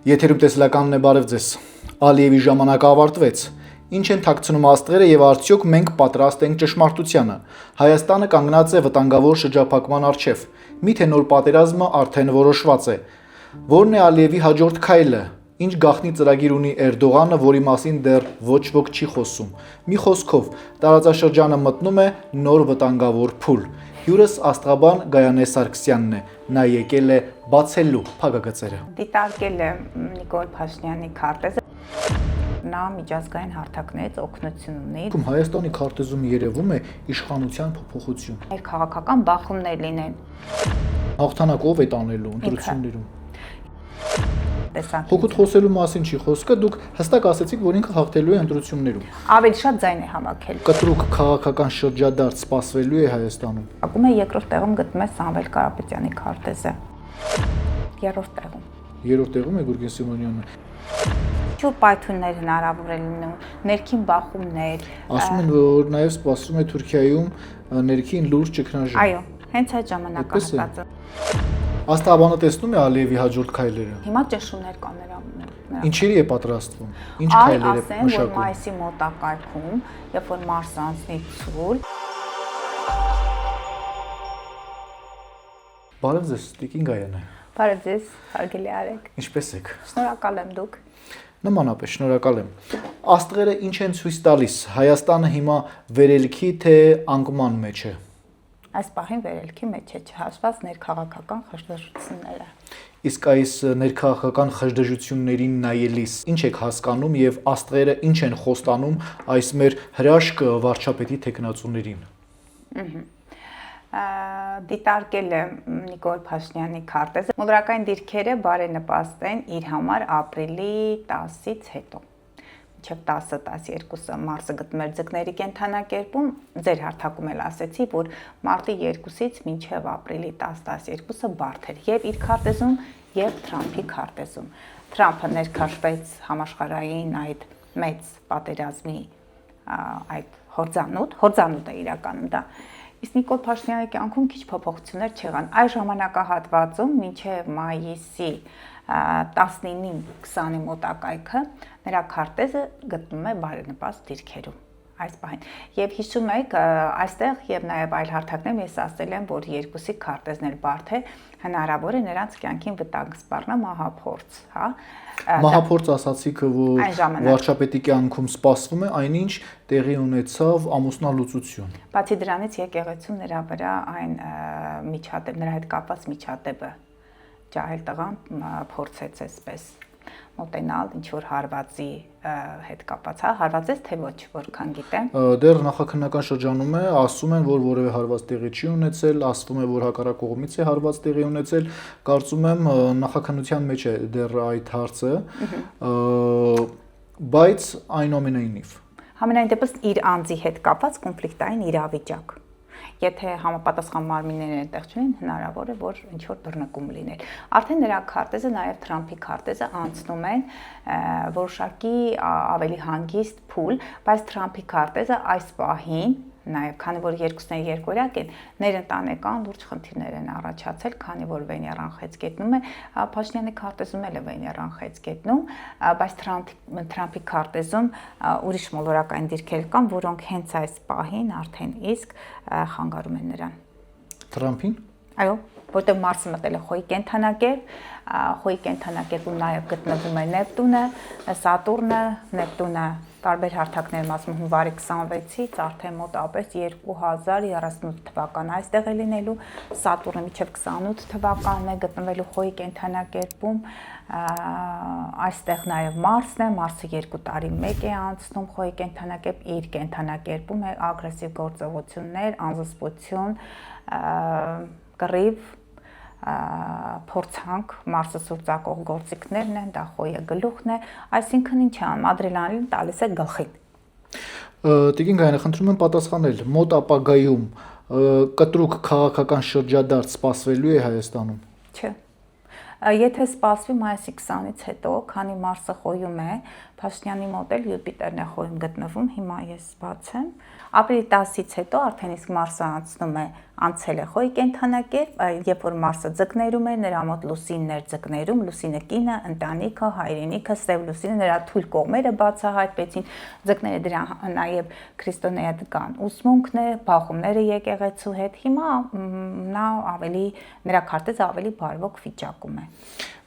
Եթերում տեսլականն է, բարև ձեզ։ Ալիևի ժամանակը ավարտվեց։ Ինչ են թաքցնում աստղերը եւ արդյոք մենք պատրաստ ենք ճշմարտությանը։ Հայաստանը կանգնած է վտանգավոր շրջափակման առջև։ Միթե նոր պատերազմը արդեն որոշված է։ Որն է Ալիևի հաջորդ քայլը։ Ինչ գաղտնի ծրագիր ունի Էրդողանը, որի մասին դեռ ոչ ոք չի խոսում։ Մի խոսքով, տարածաշրջանը մտնում է նոր վտանգավոր փուլ։ Հյուրս աստղաբան Գայանե Սարգսյանն է։ Նա եկել է բացելու փակագծերը։ Դիտարկել է Նիկոլ Փաշինյանի քարտեզը։ Նա միջազգային հարթակներից օգնություն ունի։ Հայաստանի քարտեզում երևում է իշխանության փոփոխություն։ Քաղաքական բախումներ լինեն։ Հաղթանակով է տանելու ընտրություններում։ Տեսանք։ Հոգուտ խոսելու մասին չի խոսքը, դուք հստակ ասեցիք, որ ինքը հաղթելու է ընտրություններում։ Ավելի շատ ձայն է հավաքել։ Կտրուկ քաղաքական շրջադարձ սպասվելու է Հայաստանում։ Ակում է երկրորդ տեղում գտնում է Սամվել Կարապետյանի քարտեզը։ Երրորդ տեղում։ Երրորդ տեղում է Գուրգեն Սիմոնյանը։ Ինչու պայթուններ հնարավոր է լինում, ներքին բախումներ։ Ասում են, որ նաև սպասվում է Թուրքիայում ներքին լուրջ ճգնաժամ։ Այո, հենց այդ ժամանակահատվածը։ Աստղաբանը տեսնում է Ալիևի հաջորդ քայլերը։ Հիմա ճնշումներ կան նրա։ Ինչերի է պատրաստվում։ Ինչ քայլեր է մշակում։ Որ մշակում։ մայիսի մոտակայքում, երբ որ Մարսը անցնի ցուլ։ Բարև ձեզ, Տիկին Գայանե։ Բարև ձեզ, հարգելի Արեգ։ Ինչպե՞ս եք։ Շնորհակալ եմ դուք։ Նմանապես, շնորհակալ եմ։ Աստղերը ինչ են ցույց տալիս։ Հայաստանը հիմա վերելքի թե անկման մեջ է։ Այս պահին վերելքի մեջ է չհաշված ներքաղաքական խժդժությունները։ Իսկ այս ներքաղաքական խժդժություններին նայելիս ինչ եք հասկանում եւ աստղերը ինչ են խոստանում այս մեր հրաշք վարչապետի տեխնացուներին։ Դիտարկել է Նիկոլ Փաշինյանի քարտեզը։ Մոլորակային դիրքերը բարենպաստ են իր համար ապրիլի 10-ից հետո։ Մինչև 10-12-ը Մարսը գտնում էր ձկների կենդանակերպում, ձեր հարթակում էլ ասեցի, որ մարտի 2-ից մինչև ապրիլի 10-12-ը բարդ էր եւ իր քարտեզում եւ Թրամփի քարտեզում։ Թրամփը ներքաշվեց համաշխարհային այդ մեծ պատերազմի այդ հորձանուտը իրականում դա։ Իսկ Նիկոլ Փաշինյանի կյանքում քիչ փոփոխություններ չեղան։ Այս ժամանակահատվածում մինչև մայիսի 19-20-ի մոտակայքը նրա քարտեզը գտնում է բարենպաստ դիրքերում այս պահին։ Եվ հիշում եք, այստեղ եւ նաեւ այլ հարթակներում ես ասել եմ, որ երկուսի քարտեզն էլ բարդ է, հնարավոր է նրանց կյանքին վտանգ սպառնա մահափորձ, հա։ Մահափորձ ասացիք, որ վարչապետի կյանքում սպասվում է այնինչ տեղի ունեցավ ամուսնալուծություն։ Բացի դրանից եկեղեցու նրա վրա այն միջադեպ, նրա հետ կապված միջադեպը ջահել տղան փորձեց այսպես մոտենալ ինչ որ հարվածի հետ կապված, հա, հարվածեց թե ոչ, որքան գիտեմ։ Դեռ նախաքննական շրջանում է, ասում են, որ որևէ հարված տեղի չի ունեցել, ասվում է, որ հակառակ կողմից է հարված տեղի ունեցել, կարծում եմ նախաքննության մեջ է դեռ այդ հարցը, բայց այնուամենայնիվ։ Համենայն դեպս իր անձի հետ կապված կոնֆլիկտային իրավիճակ։ Եթե համապատասխան մարմինները այնտեղ չունեն, հնարավոր է, որ ինչ-որ բռնկում լիներ։ Արդեն նրա քարտեզը, նաև Թրամփի քարտեզը անցնում են որոշակի ավելի հանգիստ փուլ, բայց Թրամփի քարտեզը այս պահին, նաև քանի որ երկուսն երկօրյակ են, ներընտանեկան լուրջ խնդիրներ են առաջացել, քանի որ Վեներան խեցգետնում է, Փաշինյանի քարտեզում էլ է Վեներան խեցգետնում, բայց Թրամփի քարտեզում ուրիշ մոլորակային դիրքեր կան, որոնք հենց այս պահին արդեն իսկ խանգարում են նրան։ Թրամփին։ Այո, որտեղ Մարսը մտել է Խոյի կենդանակերպ, Խոյի կենդանակերպում նաև գտնվում է Նեպտունը, Սատուրնը, Նեպտունը տարբեր հարթակներում ասում հունվարի 26-ից արդեն մոտավորապես 2038 թվական այստեղ է լինելու, Սատուրնը մինչև 28 թվականն է գտնվելու Խոյի կենդանակերպում, այստեղ նաև Մարսն է, Մարսը 2 տարի մեկ է անցնում Խոյի կենդանակերպ, իր կենդանակերպում է ագրեսիվ գործողություններ, անզսպություն, կռիվ, փորձանք, Մարսը սուրծակող գործիքներն են, դա Խոյի գլուխն է, այսինքն ինչ է, ադրենալին տալիս է գլխին։ Տիկին Գայանե, խնդրում եմ պատասխանել, մոտ ապագայում կտրուկ քաղաքական շրջադարձ սպասվելու է Հայաստանում։ Չէ։ Եթե սպասվի մայիսի 20-ից հետո, քանի Մարսը Խոյում է, Փաշինյանի մոտ էլ Յուպիտերն է խորին գտնվում, հիմա ես բացեմ։ Ապրիլի 10-ից հետո արդեն իսկ Մարսը անցել է խոյի կենդանակերպ, երբ որ Մարսը ձկներում էր, նրա մոտ Լուսինն էր ձկներում, Լուսինը կինը, ընտանիքը, հայրենիքը, Սև Լուսինը նրա թույլ կողմերը բացահայտվեցին, ձկները դրա նաև քրիստոնեական ուսմունքն է, բախումները եկեղեցու հետ։ Հիմա նա նրա քարտեզը ավելի բարվոք վիճակում է։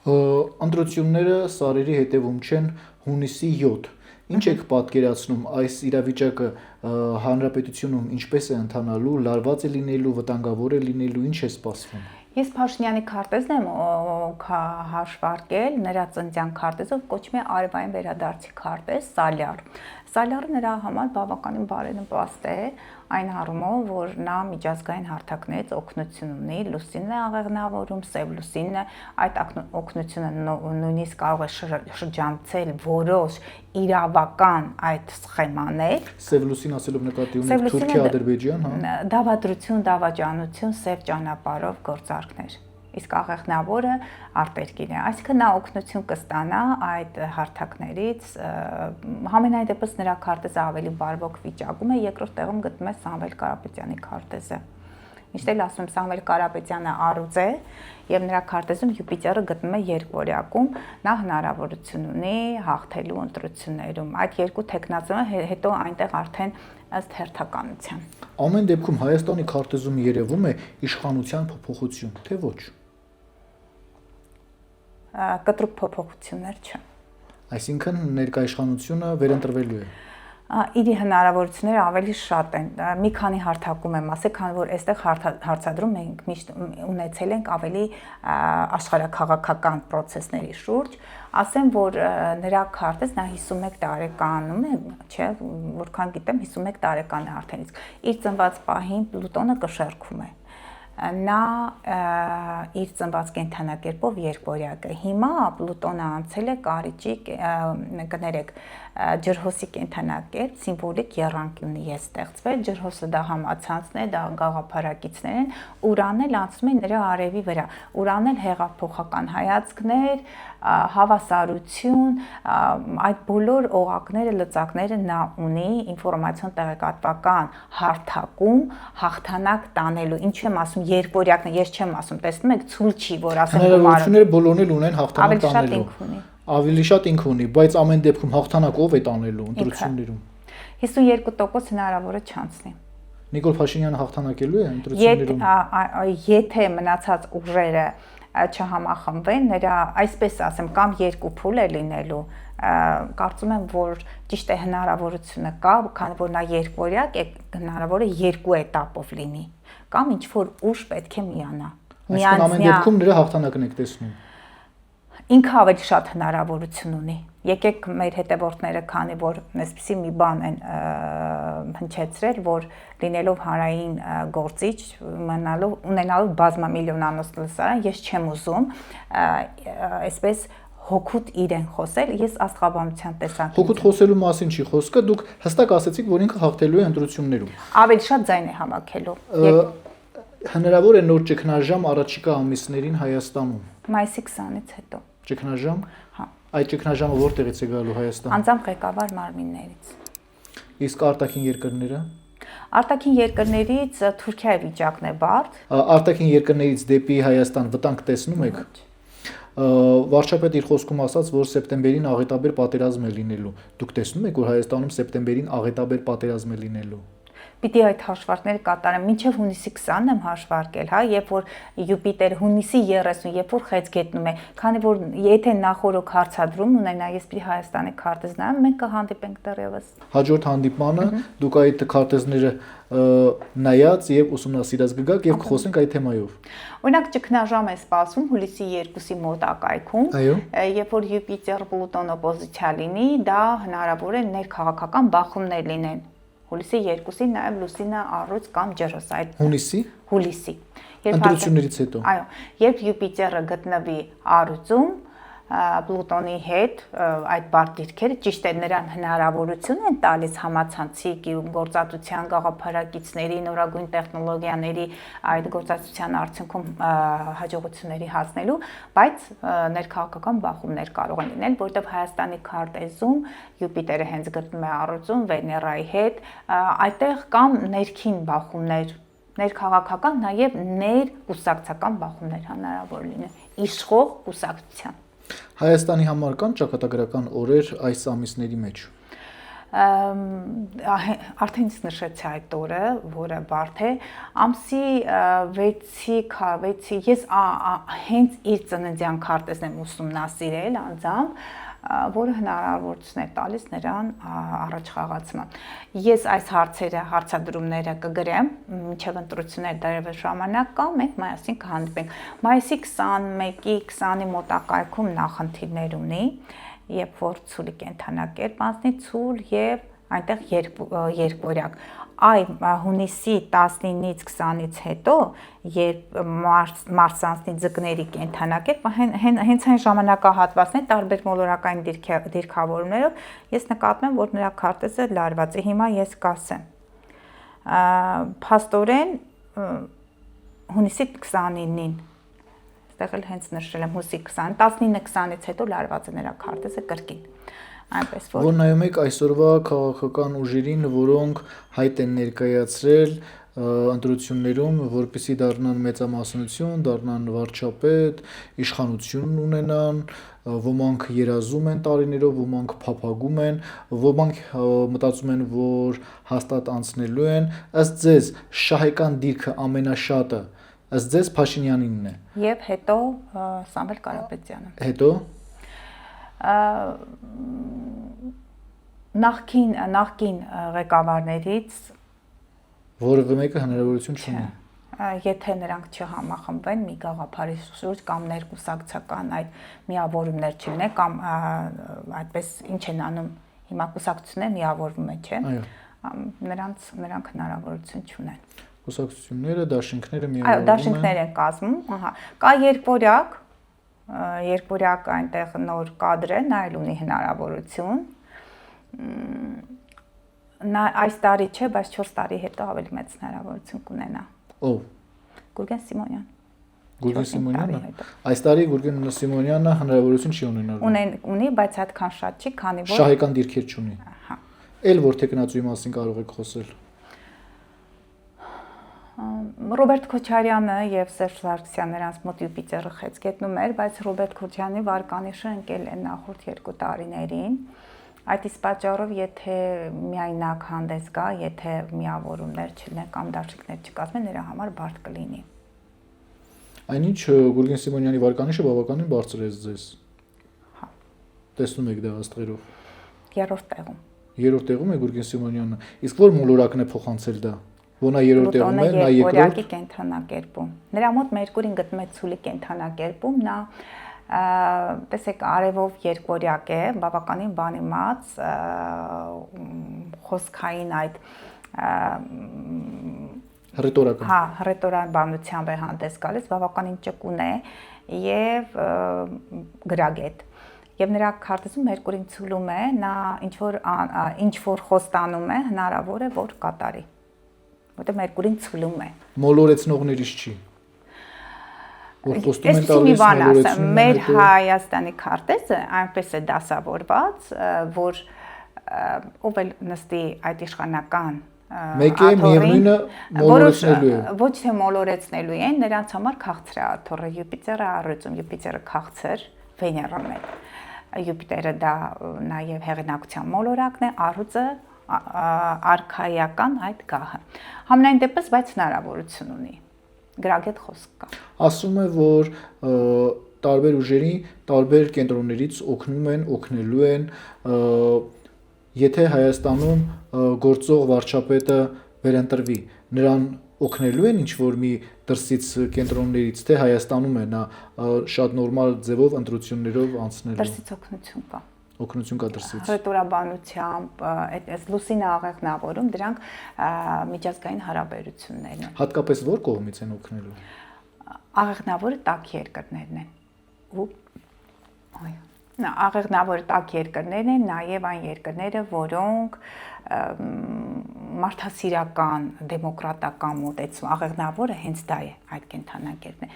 Ընտրությունները սարերի հետևում չեն հունիսի 7։ Ինչ եք պատկերացնում այս իրավիճակը հանրապետությունում ինչպես է ընթանալու, լարված է լինելու, վտանգավոր է լինելու, ինչ է սպասվում։ Ես Փաշինյանի քարտեզն եմ հաշվարկել, նրա ծննդյան քարտեզով կոչվում է արևային վերադարձի քարտեզ, Սալյար։ Սալյարը նրա համար բավականին բարենպաստ է, այն առումով, որ նա միջազգային հարթակներից օգնություն ունի, Լուսինն է աղեղնավորում, Սև Լուսինն է, այդ օգնությունը նույնիսկ կարող է շրջանցել որոշ իրավական այդ սխեմաներ։ Սև Լուսին ասելով նկատի ունեք Թուրքիա, Ադրբեջան, հա։ Դավադրություն, դավաճանություն, սև ճանապարհով գործարքներ։ Իսկ աղեղնավորը արտերկիր է, այսինքն նա օգնություն կստանա այդ հարթակներից, համենայն դեպս նրա քարտեզը ավելի բարվոք վիճակում է, երկրորդ տեղում գտնում է Սամվել Կարապետյանի քարտեզը։ Միշտ էլ ասում Սամվել Կարապետյանը առուծ է եւ նրա քարտեզում Յուպիտերը գտնում է երկվորյակում, նա հնարավորություն ունի հաղթելու ընտրություններում։ Այդ երկու տեխնացիոնը հետո այնտեղ արդեն ըստ հերթականության։ Ամեն դեպքում Հայաստանի քարտեզում երևում է իշխանության փոփոխություն, թե ոչ։ Կտրուկ փոփոխություններ չեն։ Այսինքն ներկայ իշխանությունը վերընտրվելու է։ Իր հնարավորությունները ավելի շատ են։ Մի քանի հարթակում եմ ասել, քանի որ այստեղ հարցադրում մենք միշտ ունեցել ենք ավելի աշխարհաքաղաքական process-ների շուրջ, ասեմ, որ նրա քարտեզն 51 տարեկանում է, չէ, որքան գիտեմ 51 տարեկան է արդեն իսկ։ Իր ծնված պահին Պլուտոնը կշեռքում է։ Նա իր ծնված կենդանակերպով երկվորյակ է։ Հիմա Պլուտոնը անցել է Կարիճի, կներեք, ջրհոսի կենդանակերպ, սիմվոլիկ եռանկյունի է ստեղծվել, ջրհոսը դա համացանցն է, դա գաղափարակիցներ են, Ուրանն էլ անցնում է նրա արևի վրա։ Ուրանն էլ հեղափոխական հայացքներ, հավասարություն, այդ բոլոր օղակները, լծակները նա ունի ինֆորմացիոն տեղեկատվական հարթակում հաղթանակ տանելու։ Ինչու եմ ասում երկվորյակն է, ես չեմ ասում, տեսնում եք, ցույց չի, որ ասեմ հնարավորությունները բոլորն էլ ունեն հաղթանակ ավելի շատ տանելու։ ինք ունի։ Ավելի շատ ինք ունի, բայց ամեն դեպքում հաղթանակ ով է տանելու ընտրություններում։ 52% հնարավոր է չանցնի։ Նիկոլ Փաշինյանը հաղթանակելու է ընտրություններում։ Եթե մնացած ուժերը չհամախմբվեն, նրա, այսպես ասեմ, կամ երկու փուլ է լինելու, կարծում եմ, որ ճիշտ է հնարավորությունը կա, քանի որ նա երկվորյակ է, հնարավոր է երկու էտապով լինի, կամ ինչ որ ուժ պետք է միանա։ Այսինքն ամեն դեպքում նրա հաղթանակն եք տեսնում։ Ինքը ավելի շատ հնարավորություն ունի։ Եկեք մեր հետևորդները, քանի որ այսպեսի մի բան են հնչեցրել, որ լինելով հանրային գործիչ, ունենալով բազմամիլիոնանոց լսարան, ես չեմ ուզում այսպես հոգուտ իրեն խոսել, ես աստղաբանության տեսանկյունից։ Հոգուտ խոսելու մասին չի խոսքը, դուք հստակ ասացիք, որ ինքը հաղթելու է ընտրություններում։ Ավելի շատ ձայն է հավաքելու։ Հնարավոր է նոր ճգնաժամ առաջիկա ամիսներին Հայաստանում։ Մայիսի 20-ից հետո։ Ճգնաժամ։ Հա։ Այդ ճգնաժամը որտեղից է գալու Հայաստան։ Անձամբ ղեկավար մարմիններից։ Իսկ արտաքին երկրները։ Արտաքին երկրներից Թուրքիայի վիճակն է բարդ։ Արտաքին երկրներից դեպի Հայաստան վտանգ տեսնում եք։ Վարչապետը իր խոսքում ասաց, որ սեպտեմբերին աղետաբեր պատերազմ է լինելու։ Դուք տեսնում եք, որ Հայաստանում սեպտեմբերին աղետաբեր պատերազմ է լինելու։ Պիտի այդ հաշվարկները կատարեմ, մինչև հունիսի 20-ն եմ հաշվարկել, հա, երբ որ Յուպիտեր հունիսի 30, երբ որ խեց գետնում է, քանի որ եթե նախորոք հարցադրում ունենա, ես պիտի Հայաստանի քարտեզ նայեմ, մենք կհանդիպենք դեռևս։ Հաջորդ հանդիպմանը դուք այդ քարտեզները նայած եւ ուսումնասիրած կգաք եւ կխոսենք այդ թեմայով։ Օրինակ ճգնաժամ է սպասվում հուլիսի 2-ի մոտակայքում, երբ որ Յուպիտեր Պլուտոն օպոզիցիա լինի, դա հնարավոր է ներքաղաքական բախումներ լինեն։ Հուլիսի 2-ին նաև Լուսինը առույց կամ ջրհոս այդ հուլիսի։ Ընտրություններից հետո։ Այո, երբ Յուպիտերը գտնվի առույցում, Պլուտոնի հետ այդ բարդ դիրքերը ճիշտ է նրան հնարավորություն են տալիս համացանցի գործածության գաղափարակիցների, նորագույն տեխնոլոգիաների այդ գործածության արդյունքում հաջողությունների հասնելու, բայց ներքաղաքական բախումներ կարող են լինել, որտեղ Հայաստանի քարտեզում Յուպիտերը հենց գտնում է առուծում Վեներայի հետ, այդտեղ կամ ներքին բախումներ, ներքաղաքական, նաև ներկուսակցական բախումներ հնարավոր լինեն, իշխող կուսակցության։ Հայաստանի համար կան ճակատագրական օրեր այս ամիսների մեջ։ Արդեն իսկ նշեցի այդ օրը, որը բարդ է, ամսի 6-ի ես հենց իր ծննդյան քարտեզն եմ ուսումնասիրել անձամբ, որը հնարավորություն է տալիս նրան առաջ խաղացման։ Ես այս հարցադրումները կգրեմ, մինչև ընտրությունները դեռևս ժամանակ կա, մենք միասին կհանդիպենք։ Մայիսի 21-ի 20-ի մոտակայքում նախնդիրներ ունի, երբ որ ցուլի կենդանակերպ անցնի ցուլ եւ այնտեղ երկվորյակ։ Հունիսի 19-ից 20-ից հետո, երբ մարս անցնի ձկների կենդանակերպ, հենց այն ժամանակահատվածն է տարբեր մոլորակային դիրքավորումներով, ես նկատում եմ, որ նրա քարտեզը լարված է։ Հիմա ես կասեմ։ Փաստորեն հունիսի 29-ին, այստեղ էլ հենց նշել եմ հունիսի 20-ին, 19-20-ից հետո լարված է նրա քարտեզը կրկին։ Այնպես որ նայում եք այսօրվա քաղաքական ուժերին, որոնք հայտ են ներկայացրել ընտրություններում, որպեսզի դառնան մեծամասնություն, դառնան վարչապետ, իշխանություն ունենան, ոմանք երազում են տարիներով, ոմանք փափագում են, ոմանք մտածում են, որ հաստատ անցնելու են, ըստ ձեզ շահեկան դիրքը ամենաշատը ըստ ձեզ Փաշինյանինն է։ Եվ հետո Սամվել Կարապետյանը։ Հետո նախկին ղեկավարներից որևէ մեկը հնարավորություն չունի։ Եթե նրանք չհամախմբեն մի գաղափարի շուրջ կամ ներկուսակցական այդ միավորումներ չլինեն կամ այդպես ինչ են անում հիմա կուսակցությունները միավորվում են, չէ՞։ Նրանք հնարավորություն չունեն։ Կուսակցությունները, դաշինքները միավորվում են։ Այո, դաշինքներ են կազմում, կա երկվորյակ այնտեղ նոր կադր է, նա էլ ունի հնարավորություն։ Նա այս տարի չէ, բայց 4 տարի հետո ավելի մեծ հնարավորություն կունենա։ Ով։ Գուրգեն Սիմոնյան։ Գուրգեն Սիմոնյանը։ Այս տարի Գուրգեն Սիմոնյանը հնարավորություն չի ունենալու։ Ունի, բայց այդքան շատ չի, քանի որ շահեկան դիրքեր չունի։ Ահա։ Էլ որ տեխնացուի մասին կարող եք խոսել։ Ռոբերտ Քոչարյանը եւ Սերժ Սարգսյանը նրանց մոտ Յուպիտերը խեց գտնում էր, բայց Ռոբերտ Քոչարյանի վարկանիշը ընկել է նախորդ 2 տարիներին։ Այդ իսկ պատճառով, եթե միայնակ հանդես գա, եթե միավորումներ չլինեն կամ դաշինքներ չկազմեն, նրա համար բարդ կլինի։ Այնինչ Գուրգեն Սիմոնյանի վարկանիշը բավականին բարձր է ձեզ։ Հա։ Տեսնում եք դա աստղերով։ 3-րդ տեղում։ 3-րդ տեղում է Գուրգեն Սիմոնյանը։ Իսկ որ մոլորակն է փոխանցել դա։ Որնա 3-րդ տեղում է, նա 2-րդ կենթանակերպում։ Նրա մոտ Մերկուրին գտնում է ցուլի կենթանակերպում, նա տեսեք արևով երկվորյակ է, բավականին բանիմաց, խոսքային այդ ռետորական։ Հա, ռետորաբանությամբ է հանդես գալիս, բավականին ճկուն է եւ գրագետ։ Եվ նրա քարտեզում Մերկուրին ցուլում է, նա ինչ որ խոստանում է, հնարավոր է որ կատարի։ Որտեղ Մերկուրին ցուլում է։ Մոլորեցնողներից չի։ Որ խոստում են տալիս մոլորեցնում։ Մեր Հայաստանի քարտեզը այնպես է դասավորված, որ ով էլ նստի այդ իշխանական Մեկ է միևնույնը մոլորեցնելու է։ Ոչ թե մոլորեցնելու են, նրանց համար քաղցր է աթոռը, Յուպիտերը առյուծում, Յուպիտերը քաղցր, Վեներան է։ Յուպիտերը դա նաև հեղինակության մոլորակն է, առյուծը արքայական այդ գահը։ Համենայն դեպս, բայց հնարավորություն ունի։ Գրագետ խոսք կա։ Ասում է, որ տարբեր ուժերի, տարբեր կենտրոններից օգնելու են, եթե Հայաստանում գործող վարչապետը վերընտրվի, նրան օգնելու են ինչ-որ մի դրսից կենտրոններից, թե Հայաստանում է նա շատ նորմալ ձևով ընտրություններով անցնելու։ Դրսից օգնություն կա։ Օգնություն կա դրսից։ Ռետորաբանությամբ, այս լուսինը աղեղնավորում, դրանք միջազգային հարաբերություններն են։ Հատկապես որ կողմից են օգնելու։ Աղեղնավորը տաք երկրներն են։ Ու Այո։ Աղեղնավոր տաք երկրներն են նաև այն երկրները, որոնք մարդասիրական, դեմոկրատական մոտեցում, աղեղնավորը հենց դա է, այդ կենթանակերտն է։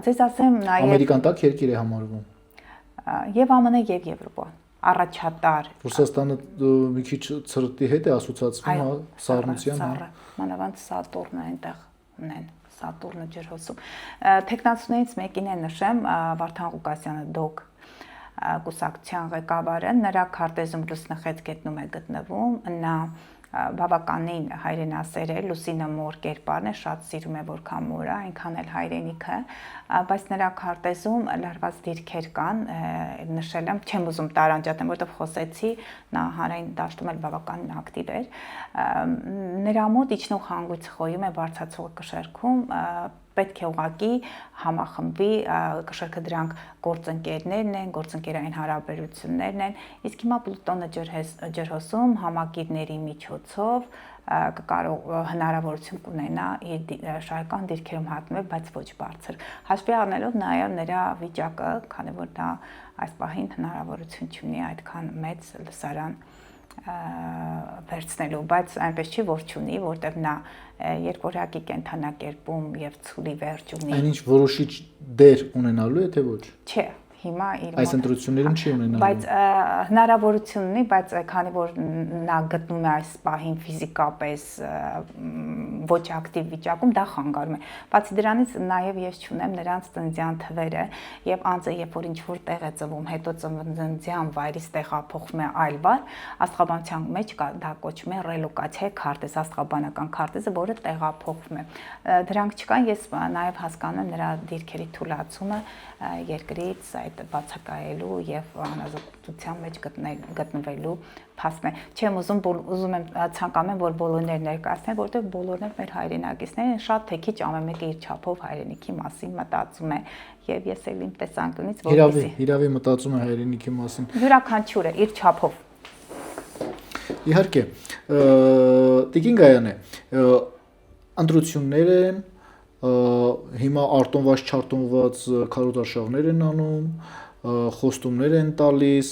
Ձեզ ասեմ նաև Ամերիկան տաք երկիր է համարվում։ Եվ ԱՄՆ եւ Եվրոպա առաջատար Ռուսաստանը մի քիչ ցրտի հետ է ասոցացվում, հա, Սառնության, հա։ Մանավանդ Սատուրնը այնտեղ ունեն, Սատուրնը ջրհոսում։ Տեխնացուներից մեկին է նշեմ Վարդան Ղուկասյանը դոկ կուսակցության ղեկավարը, նրա քարտեզում լուսնախեց գետնում է գտնվում, նա բավականին հայրենասեր է, Լուսինը մոր կերպարն է, շատ սիրում է որքան մորը, այնքան էլ հայրենիքը, բայց նրա քարտեզում լարված դիրքեր կան, նշել եմ, չեմ ուզում տարանջատեմ, որովհետև խոսեցի, նա հանրային դաշտում էլ բավականին ակտիվ էր, նրա մոտ իջնող հանգույցը խոյում է բարձրացողը կշեռքում, պետք է ուղղակի համախմբի, կշեռքը դրանք գործընկերներն են, գործընկերային հարաբերություններն են, իսկ հիմա Պլուտոնը ջրհոսում համակիրների միջոցով կարող հնարավորություն կունենա իր շարժական դիրքերում հատնվել, բայց ոչ բարձր։ Հաշվի առնելով նաև նրա վիճակը, քանի որ դա այս պահին հնարավորություն չունի այդքան մեծ լսարան վերցնելու, բայց այնպես չի, որ չունի, որտեղ նա երկորյակի կենթանակերպում եւ ցուլի վերջ ունի։ Այնինչ որոշիչ դեր ունենալու է, թե ոչ։ Չէ, հիմա իր Այս ընտրություններում չի ունենալու։ Բայց հնարավորություն ունի, բայց քանի որ նա գտնում է այս պահին ֆիզիկապես ոչ ակտիվ վիճակում, դա խանգարում է։ Բացի դրանից նաև ես չունեմ նրանց ծննդյան թվերը եւ անձը երբ որ ինչ-որ տեղ է ծնվում, հետո ծննդյան վայրից տեղափոխվում է այլ վայր, աստղաբանության մեջ դա կոչվում է ռելոկացիա քարտեզ, աստղաբանական քարտեզը, որը տեղափոխվում է։ Դրանք չկան, ես նաև հասկանում եմ նրա դիրքերի թուլացումը երկրից այդ բացակայելու եւ անազատության մեջ գտնվելու փաստն է։ Չեմ ուզում եմ ցանկանում եմ որ բոլորներ ներկայացնեն, որովհետեւ բոլորներ մեր հայրենակիցներ են, շատ թե քիչ ամեն մեկը իր չափով հայրենիքի մասին մտածում է եւ ես էլ իմ տեսանկյունից Իրավի մտածում է հայրենիքի մասին։ Յուրաքանչյուրը իր չափով։ Իհարկե, Տիկին Գայանե, ընտրություններ են, հիմա արտոնված չարտոնված քարոզարշավներ են անում, խոստումներ են տալիս,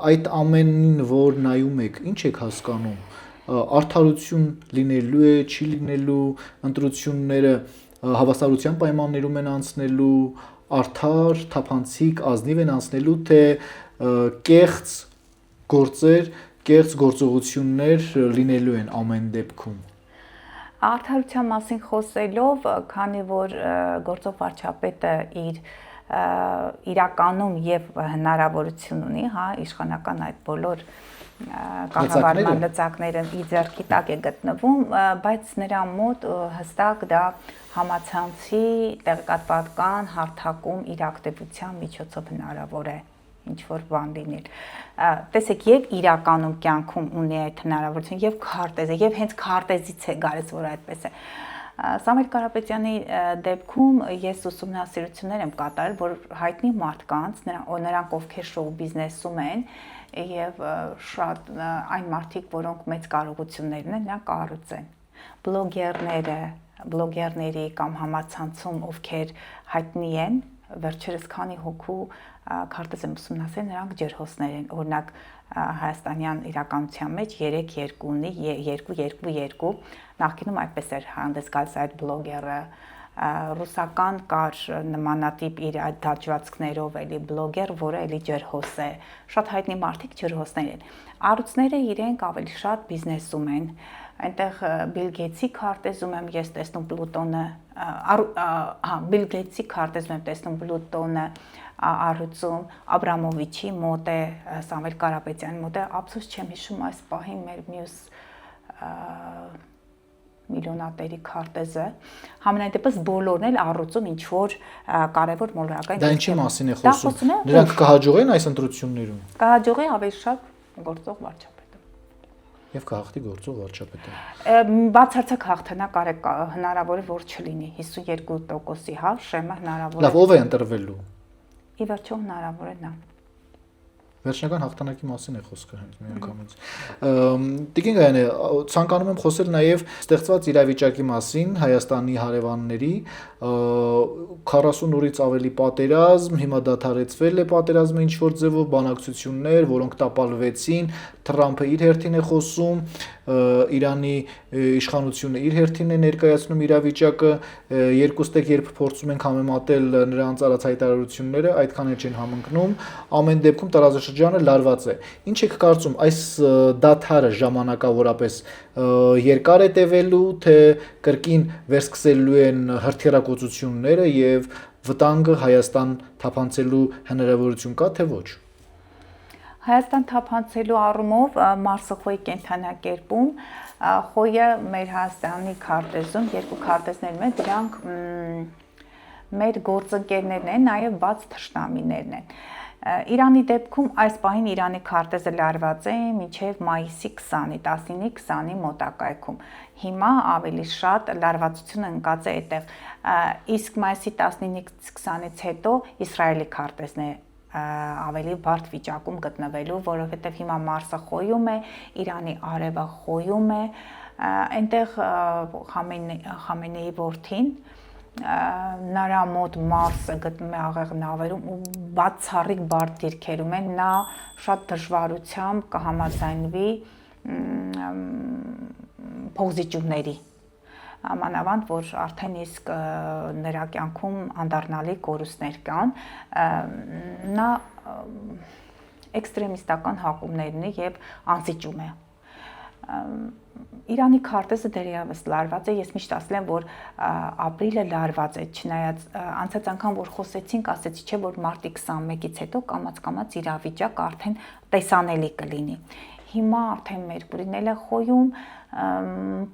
այդ ամենին որ նայում եք, ինչ եք հասկանում, արդարություն լինելու է, չի լինելու, ընտրությունները հավասարության պայմաններում են անցնելու, արդար, թափանցիկ, ազնիվ են անցնելու, թե կեղծ գործեր, կեղծ գործողություններ լինելու են ամեն դեպքում։ Արդարության մասին խոսելով, քանի որ գործող վարչապետը իր իրականում եւ հնարավորություն ունի, հա, իշխանական այդ բոլոր կառավարման լծակները իր ձեռքի տակ է գտնվում, բայց նրա մոտ հստակ դա համացանցի տեղեկատվական հարթակում իր ակտիվության միջոցով հնարավոր է ինչ որ բան լինել։ Տեսեք, եւ իրականում կյանքում ունի այդ հնարավորություն եւ քարտեզը, եւ հենց քարտեզից է գալիս, որ այդպես է։ Սամվել Կարապետյանի դեպքում ես ուսումնասիրություններ եմ կատարել, որ հայտնի մարդկանց, նրանք ովքեր շոու բիզնեսում են եւ շատ այն մարդիկ, որոնք մեծ կարողություններ ունեն, նրանք կառուցեն։ Բլոգերների կամ համացանցում ովքեր հայտնի են, վերջերս քանի հոգու քարտեզ եմ ուսումնասիրել, նրանք ջրհոսներ են, օրինակ հայաստանյան իրականության մեջ 3-2 ունի, 2-2-2, նախկինում այդպես էր հանդես գալիս այդ բլոգերը, ռուսական կար նմանատիպ իր այդ դաջվածքներով էլի բլոգեր, որը էլի ջրհոս է, շատ հայտնի մարդիկ ջրհոսներ են, առույցները իրենք ավելի շատ բիզնեսում են, այնտեղ Բիլ Գեյթսի քարտեզում եմ ես տեսնում Պլուտոնը, Բիլ Գեյթսի քարտեզում եմ տեսնում Պլուտոնը առույցում, Աբրամովիչի մոտ է, Սամվել Կարապետյանի մոտ է, ափսոս չեմ հիշում այս պահին մեր մյուս միլիոնատերի քարտեզը, համենայն դեպս բոլորն էլ առույցում ինչ որ կարևոր մոլորակային դա ինչի մասին է խոսում, նրանք կհաջողեն այս ընտրություններում։ Կհաջողի ավելի շատ գործող վարչապետը։ Եվ կհաղթի գործող վարչապետը։ Բացարձակ հաղթանակ հնարավոր է որ չլինի, 52%-ի հա, շեմը հնարավոր է։ Լավ, ով է ընտրվելու։ Ի վերջո հնարավոր է նա։ Վերջնական հաղթանակի մասին է խոսքը հենց միանգամից։ Տիկին Գայանե, ցանկանում եմ խոսել նաև ստեղծված իրավիճակի մասին Հայաստանի հարևանների 40 օրից ավելի պատերազմ, հիմա դադարեցվել է պատերազմը ինչ որ ձևով, բանակցություններ, որոնք տապալվեցին, Թրամփը իր հերթին է խոսում, Իրանի իշխանությունը իր հերթին է ներկայացնում իրավիճակը, երկուստեք երբ փորձում ենք համեմատել նրանց արած հայտարարությունները, այդքան էլ չեն համընկնում, ամեն դեպքում տարածաշրջանը լարված է։ Ինչ եք կարծում, այս դադարը ժամանակավորապես երկար է տևելու, թե կրկին վերսկսելու են հրթիռակոծությունները եւ վտանգը Հայաստան թափանցելու հնարավորություն կա, թե ոչ։ Հայաստան թափանցելու առումով Մարսախոյի կենթանակերպում խոյը մեր Հայաստանի քարտեզում երկու քարտեզներում են, դրանք մեր գործընկերներն են, նաև բաց թշնամիներն են։ Իրանի դեպքում այս պահին Իրանի քարտեզը լարված է մինչև մայիսի 20-ի, 19-20-ի մոտակայքում։ Հիմա ավելի շատ լարվածությունը ընկած է այդտեղ, իսկ մայիսի 19-20-ից հետո Իսրայելի քարտեզն է ավելի բարդ վիճակում գտնվելու, որովհետև հիմա Մարսը խոյում է, Իրանի արևը խոյում է, այնտեղ Խամենեի որդին նրա մոտ Մարսը գտնում է աղեղնավերում ու բացառիկ բարդ դիրքերում են, նա շատ դժվարությամբ կհամաձայնվի փոխզիջումների, մանավանդ որ արդեն իսկ նրա կյանքում անդառնալի կորուստներ կան, նա էքստրեմիստական հակումներ ունի եւ անզիջում է։ Իրանի քարտեզը դեռևս լարված է, ես միշտ ասել եմ, որ ապրիլը լարված է, չնայած անցած անգամ որ խոսեցինք, ասեցի չէ, որ մարտի 21-ից հետո կամաց իրավիճակը արդեն տեսանելի կլինի։ Հիմա արդեն Մերկուրին էլ է խոյում,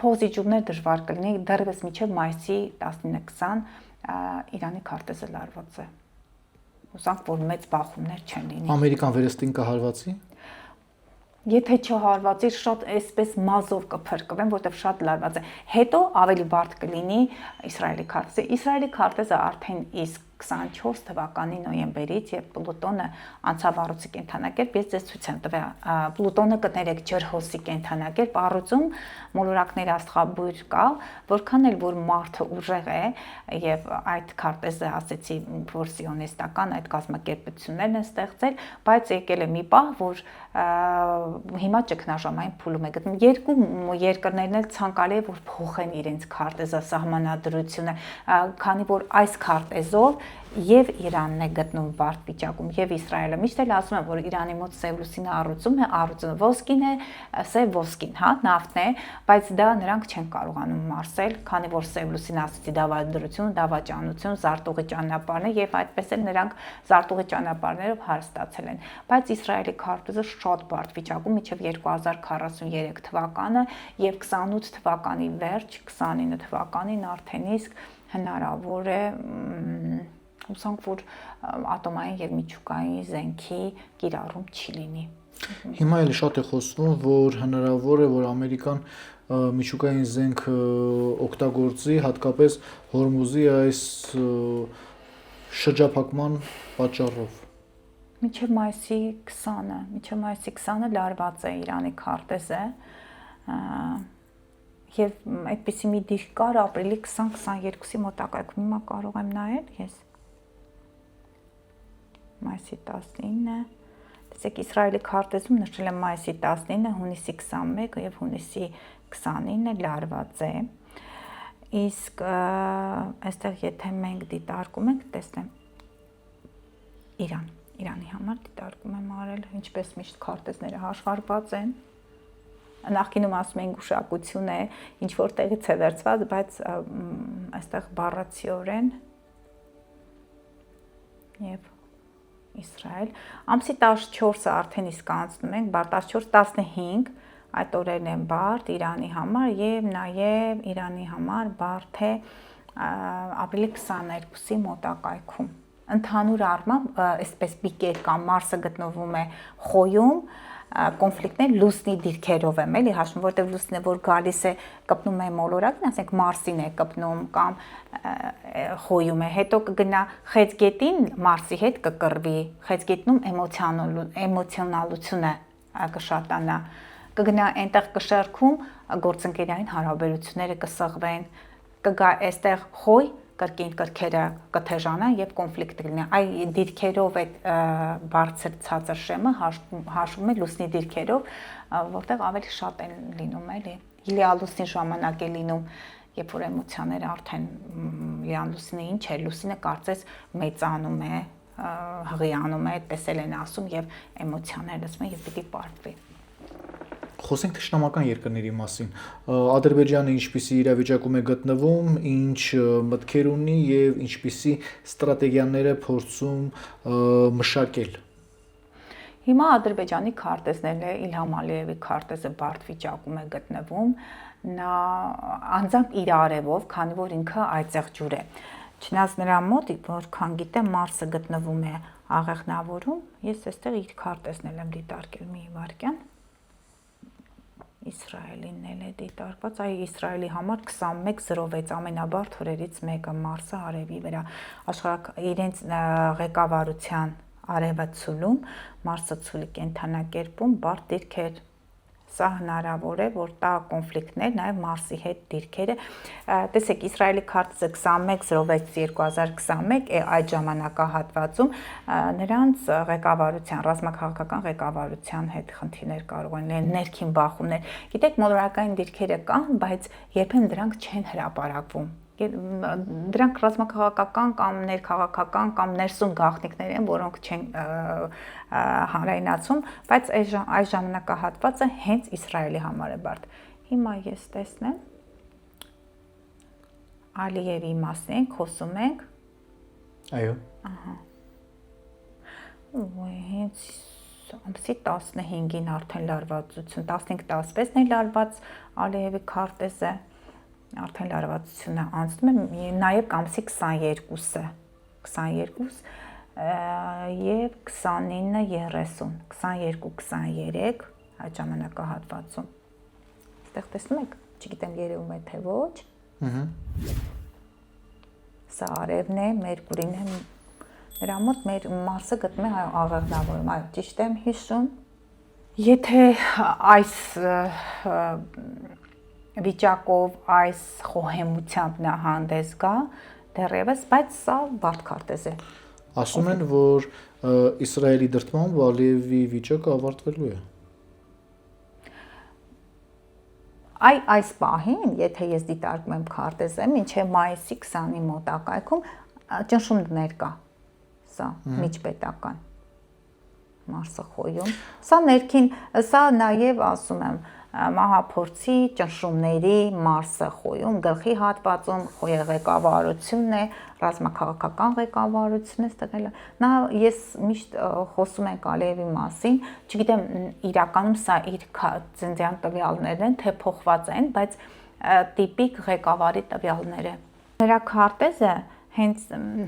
փոխզիջումներ դժվար կլինի, դեռևս մինչև մայիսի 19-20 Իրանի քարտեզը լարված է։ Հուսանք, որ մեծ բախումներ չեն լինի։ Ամերիկան վերստին կհարվածի։ Եթե չհարվածի, շատ այսպես մազով կփրկվեն, որտեղ շատ լարված է։ Հետո ավելի բարդ կլինի Իսրայելի քարտեզը։ Իսրայելի քարտեզը արդեն իսկ 24 թվականի նոյեմբերից, երբ Պլուտոնը անցավ առույցի կենթանակերպ, ես ձեզ ցույց եմ տվել, Պլուտոնը կներեք ջրհոսի կենթանակերպ, առույցում մոլորակների աստղաբույր կա, որքան էլ որ մարդը ուժեղ է, եւ այդ քարտեզը ասեցի, որ սիոնիստական այդ կազմակերպություններն են ստեղծել, բայց եկել է մի պահ, որ հիմա ճգնաժամային փուլում է գտնում։ Երկու երկրներն էլ ցանկալի է որ փոխեն իրենց քարտեզը, սահմանադրությունը, քանի որ այս քարտեզով եւ Իրանն է գտնվում բարդ վիճակում եւ Իսրայելը միշտ էլ ասում են որ Իրանի մոտ սև լուսինը առուծում է, առուծումը ոսկին է, սև ոսկին, հա, նավթն է, բայց դա նրանք չեն կարողանում մարսել, քանի որ սև լուսինը ասեցի դավադրություն, դավաճանություն, զարտուղի ճանապարհն է եւ այդպես էլ նրանք զարտուղի ճանապարհներով հարստացել են, բայց Իսրայելի քարտեզը շատ բարդ վիճակում մինչև 2043 թվականը եւ 28 թվականի վերջ, 29 թվականին արդեն իսկ հնարավոր է հուսանք, որ ատոմային եւ միջուկային զենքի կիրառում չի լինի։ Հիմա էլ շատ է խոսվում, որ հնարավոր է, որ Ամերիկան միջուկային զենք օգտագործի, հատկապես Հորմուզի այս շրջափակման պատճառով։ Մինչև մայիսի 20-ը լարված է Իրանի քարտեզը, եւ այդպիսի մի դիրք կար ապրիլի 20-22-ի մոտակայքում, հիմա կարող եմ նայել ես։ Մայիսի 19-ը, տեսեք Իսրայելի քարտեզում նշել եմ մայիսի 19-ը, հունիսի 21-ը եւ հունիսի 29-ը լարված է։ Իսկ այստեղ եթե մենք դիտարկում ենք, տեսնեմ Իրանի համար դիտարկում եմ արել, ինչպես միշտ քարտեզները հաշվառված են։ Նախկինում ասում են գուշակություն է, ինչ որ տեղից է վերցված, բայց այստեղ բառացիորեն եւ Իսրայել ամսի 14-ը արդեն իսկ անցնում ենք, 14-15 այդ օրերն են բարդ Իրանի համար եւ նաեւ Իրանի համար բարդ է ապրիլի 22-ի մոտակայքում։ Ընդհանուր առմամբ, այսպես պիկեր կամ Մարսը գտնվում է խոյում, կոնֆլիկտներ լուսնի դիրքերով եմ էլի հաշվում, որտեղ լուսինը որ գալիս է կպնում է մոլորակին, ասենք Մարսին է կպնում կամ խոյում է, հետո կգնա խեցգետին Մարսի հետ կկռվի, խեցգետնում էմոցիոնալությունը կշատանա, կգնա այնտեղ կշարքում գործընկերային հարաբերությունները կսղվեն, կգա այստեղ խոյ կրկին կրքերը կթեժանան եւ կոնֆլիկտ կլինի։ Այ դիրքերով այդ բարձր ցածր շեմը հաշվում է լուսնի դիրքերով, որտեղ ավելի շատ են լինում էլի։ Իլիալուսնի ժամանակ է լինում, երբ որ էմոցիաները արդեն իրան լուսինը ինչ է, լուսինը կարծես մեծանում է, հղիանում է, տեսել են ասում եւ էմոցիաները լսում են եւ պիտի պարտվի։ Խոսենք թշնամական երկրների մասին։ Ադրբեջանը ինչպիսի իրավիճակում է գտնվում, ինչ մտքեր ունի եւ ինչպիսի ստրատեգիաներ է փորձում մշակել։ Հիմա Ադրբեջանի քարտեզներն է Իլհամ Ալիևի քարտեզը բարդ վիճակում է գտնվում, նա անձամբ իր արևով, քանի որ ինքը այծեղ ջուր է։ Չնայած նրա մոտ, որքան գիտեմ, Մարսը գտնվում է աղեղնավորում, ես այստեղ իր քարտեզն եմ դիտարկել մի վարքյան։ Իսրայելին էլ է դիտարկված, այ Իսրայելի համար 2106 ամենաբարդ օրերից մեկը Մարսը արևի վրա իրենց ղեկավարության արևը ցուլում, Մարսը ցուլի կենթանակերպում բարդ դիրքեր։ Սա հնարավոր է, որ տա կոնֆլիկտներ նաև Մարսի հետ դիրքերը։ Տեսեք, Իսրայելի քարտեզը 2106-2021 է այդ ժամանակահատվածում նրանց ղեկավարության, ռազմաքաղաքական ղեկավարության հետ խնդիրներ կարող են լինել, ներքին բախումներ։ Գիտեք, մոլորակային դիրքերը կան, բայց երբեմն դրանք չեն հրապարակվում։ Դրանք ռազմաքաղաքական կամ ներքաղաքական կամ ներսում գաղտնիքներ են, որոնք չեն հանրայնացում, բայց այս ժամանակահատվածը հենց Իսրայելի համար է բարդ։ Հիմա ես տեսնեմ Ալիևի մասին խոսում ենք։ Այո։ Ահա։ Ու հենց ամսի 15-ին արդեն լարվածություն, 15-16-ն է լարված Ալիևի քարտեզը։ Արդեն լարվածությունը անցնում է, նաև ամսի 22-ը, 22 եւ 29-30, 22-23 այդ ժամանակահատվածում։ Այստեղ տեսնում եք, չգիտեմ երևում է թե ոչ։ Սա արևն է, Մերկուրին է, նրա մոտ մեր Մարսը գտնում է աղեղնավորում, այո, ճիշտ եմ հիշում։ Եթե այս վիճակով այս խոհեմությամբ նա հանդես գա դեռևս, բայց սա բարդ քարտեզ է։ Ասում են, որ Իսրայելի դրդմամբ Ալիևի վիճակը ավարտվելու է։ Այս պահին, եթե ես դիտարկում եմ քարտեզը, մինչև մայիսի 20-ի մոտակայքում ճնշումներ կա։ Սա միջպետական Մարսը խոյում։ Սա ներքին, սա նաև ասում եմ մահափորձի ճնշումների Մարսը խոյում, գլխի հատվածում խոյի ղեկավարությունն է, ռազմաքաղաքական ղեկավարությունն է ստեղել։ Նա ես միշտ խոսում ենք Ալիևի մասին, չգիտեմ իրականում սա իր ծննդյան տվյալներն են, թե փոխված են, բայց տիպիկ ղեկավարի տվյալներ է։ Նրա քարտեզը հենց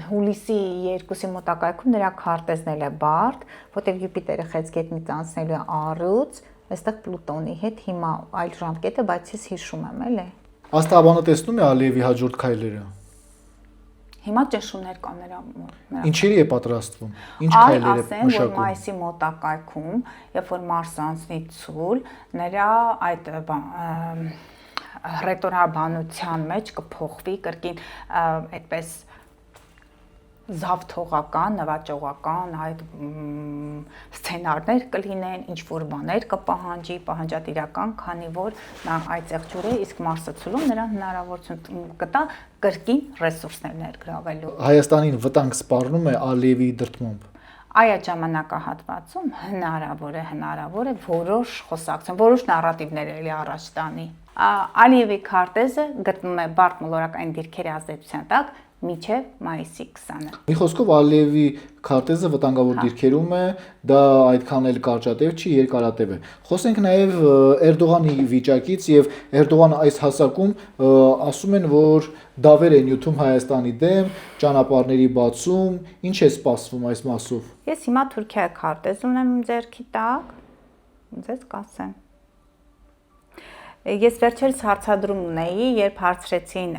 հուլիսի 2-ի մոտակայքում նրա քարտեզն էլ է բարդ, որտեղ Յուպիտերը խեցգետնից անցնելու է առուց, այստեղ Պլուտոնի հետ հիմա այլ ժամկետ է, բայց ես հիշում եմ, էլի։ Աստղաբանը տեսնում է Ալիևի հաջորդ քայլերը։ Հիմա ճնշումներ կան նրա մոտ։ Ինչերի է պատրաստվում։ Ինչ քայլեր է մշակում։ Որ մայիսի մոտակայքում, երբ որ Մարսը անցնի ցուլ, նրա այդ ռետորաբանության մեջ կփոխվի կրկին այդպես զավթողական, նվաճողական այդ սցենարներ կլինեն, ինչ որ բաներ կպահանջի, պահանջատիրական, քանի որ նա այծեղ ջուր է, իսկ Մարսը ցուլում նրան հնարավորություն կտա կրկին ռեսուրսներ ներգրավելու։ Հայաստանին վտանգ սպառնում է Ալիևի դրդմամբ։ Այդ ժամանակահատվածում հնարավոր է որոշ խոսակցություն, որոշ նարատիվներ էլի առաջ տանի։ Ալիևի քարտեզը գտնվում է բարդ մոլորակային դիրքերի ազդեցության տակ մինչև մայիսի 20-ը։ Մի խոսքով Ալիևի քարտեզը վտանգավոր դիրքերում է, դա այդքան էլ կարճատև չի, երկարատև է։ Խոսենք նաև Էրդողանի վիճակից եւ Էրդողանը այս հասակում ասում են, որ դավեր են յութում Հայաստանի դեմ, ճանապարհների բացում, ինչ է սպասվում այս մասով։ Ես հիմա Թուրքիայի քարտեզ ունեմ ձեռքի տակ, ձեզ կասեմ։ Ես վերջերս հարցադրում ունեի, երբ հարցրեցին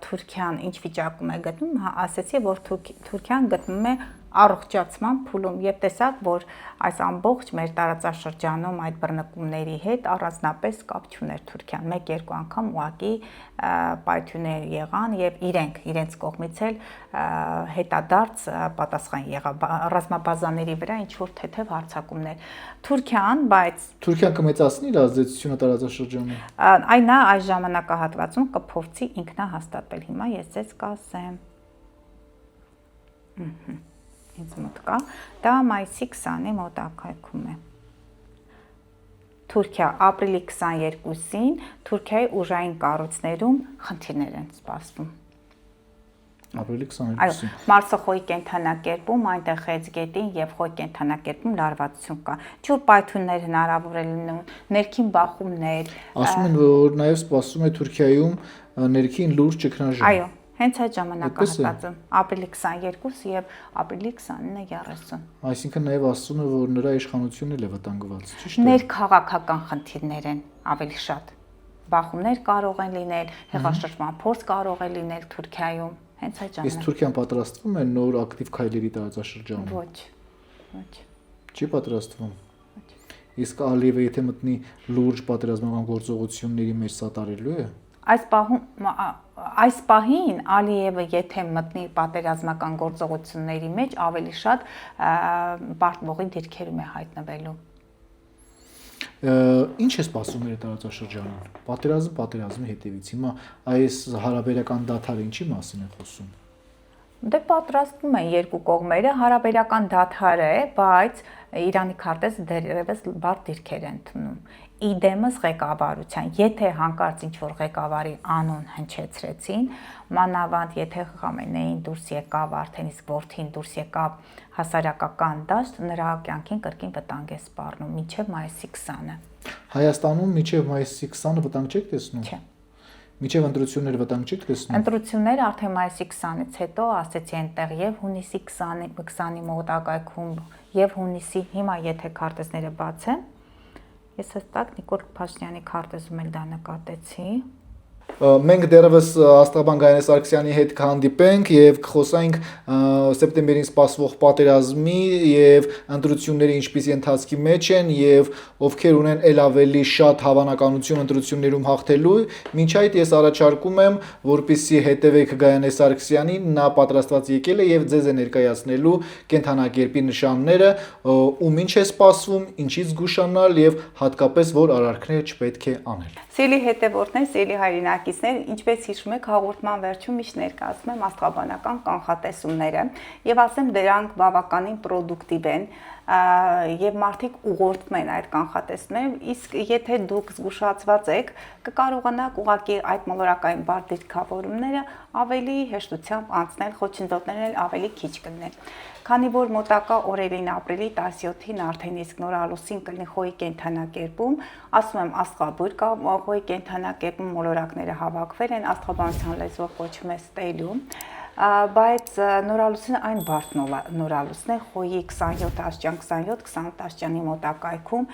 Թուրքիան ինչ վիճակում է գտնում, ասացի, որ Թուրքիան գտնվում է առողջացման փուլում եւ տեսակ, որ այս ամբողջ մեր տարածաշրջանում այդ բռնկումների հետ առանձնապես կապ չուներ Թուրքիան։ 1-2 անգամ ուղակի պայթյուններ եղան եւ իրենց կողմից էլ հետադարձ պատասխան եղավ ռազմաբազաների վրա ինչ որ թեթև հարձակումներ։ Թուրքիան կմեծացնի իր ազդեցությունը տարածաշրջանում։ Այն այս ժամանակահատվածում կփորձի ինքնահաստատվել։ Հիմա ես ձեզ կասեմ։ Ինձ մոտ կա, դա մայիսի 20-ի մոտակայքում է։ Թուրքիա ապրիլի 22-ին Թուրքիայի ուժային կառույցներում խնդիրներ են սպասվում։ Ապրիլի 22-ին։ Այո, Մարսախոյի կենթանակերպում, այնտեղ Խեցգետին եւ Խոյ կենթանակերպում լարվածություն կա։ Ջուր պայթյուններ հնարավոր է լինում, ներքին բախումներ։ Ասում են, որ նաեւ սպասում է Թուրքիայում ներքին լուրջ ճգնաժամ։ Այո, հենց այդ ժամանակահատվածում, ապրիլի 22 եւ ապրիլի 29-30։ Այսինքն նաեւ ասում է, որ նրա իշխանությունն էլ է վտանգված, ճիշտ է։ Ներքաղաքական խնդիրներ են ավելի շատ։ Բախումներ կարող են լինել, հեղաշրջման փորձ կարող է լինել Թուրքիայում, հենց այդ ժամանակ։ Իսկ Թուրքիան պատրաստվում է նոր ակտիվ քայլերի տարածաշրջանում։ Ոչ։ Չի պատրաստվում։ Իսկ Ալիևը եթե մտնի լուրջ պատերազմական գործողությունների մեջ սատարելու է։ Այս պահին Ալիևը եթե մտնի պատերազմական գործողությունների մեջ ավելի շատ պարտվողի դիրքերում է հայտնվելու։ Ինչ է սպասում մեր տարածաշրջանում։ Պատերազմի հետևից։ Հիմա այս հարաբերական դադարը ինչի մասին է խոսում։ Դե պատրաստվում են երկու կողմերը, հարաբերական դադար է, բայց Իրանի քարտեզը դեռևս բարդ դիրքեր է ընդունում։ Իդեմս ղեկավարության, եթե հանկարծ ինչ-որ ղեկավարի անուն հնչեցրեցին, մանավանդ եթե Խամենեին դուրս եկավ, արդեն իսկ որդին դուրս եկավ հասարակական դաշտ, նրա կյանքին կրկին վտանգ է սպառնում մինչև մայիսի 20-ը։ Հայաստանում մինչև մայիսի 20-ը վտանգ չեք տեսնում։ Չէ։ Մինչև ընտրությունները վտանգ չեք տեսնում։ Ընտրությունները արդեն մայիսի 20-ից հետո ասեցի այնտեղ եւ հունիսի 20-ի մոտակայքում եւ հունիսի, հիմա եթե քարտեզները բացեմ, ես հստակ Նիկոլ Փաշինյանի քարտեզում էլ դա նկատեցի։ Մենք դեռևս Աստղաբան Գայանե Սարգսյանի հետ կհանդիպենք եւ կխոսենք սեպտեմբերին սպասվող պատերազմի եւ ընտրությունների ինչպիսի ընթացքի մեջ են եւ ովքեր ունեն ել ավելի շատ հավանականություն ընտրություններում հաղթելու։ Մինչ այդ ես առաջարկում եմ, որպեսզի հետևեք Գայանե Սարգսյանին, նա պատրաստված եկել է եւ ձեզ է ներկայացնելու կենթանակերպի նշանները, ում ինչ է սպասվում, ինչից զգուշանալ եւ հատկապես որ արարքներ չպետք է անել։ Սիրելի հետևորդներ, սիրելի հայրենակիցներ, ինչպես հիշում եք, հաղորդման վերջում միշտ ներկայացնում եմ աստղաբանական կանխատեսումները եւ ասեմ դրանք բավականին պրոդուկտիվ են եւ մարդիկ ուղղորդում են այդ կանխատեսումները, իսկ եթե դուք զգուշացված եք, կկարողանաք ուղղակի այդ մոլորակային բարդ դիրքավորումները ավելի հեշտությամբ անցնել, խոչընդոտներն էլ ավելի քիչ կլինեն։ Քանի որ մոտակա օրերին ապրիլի 17-ին արդեն իսկ նորալուսին կլինի Խոյի կենթանակերպում, ասում եմ աստղաբույր կա Խոյի կենթանակերպում մոլորակները հավաքվել են, աստղաբանության լեզվով կոչվում է ստելիում, բայց նորալուսինը այն բարդ նորալուսն է Խոյի 27 աստիճան 27-28 աստիճանի մոտակայքում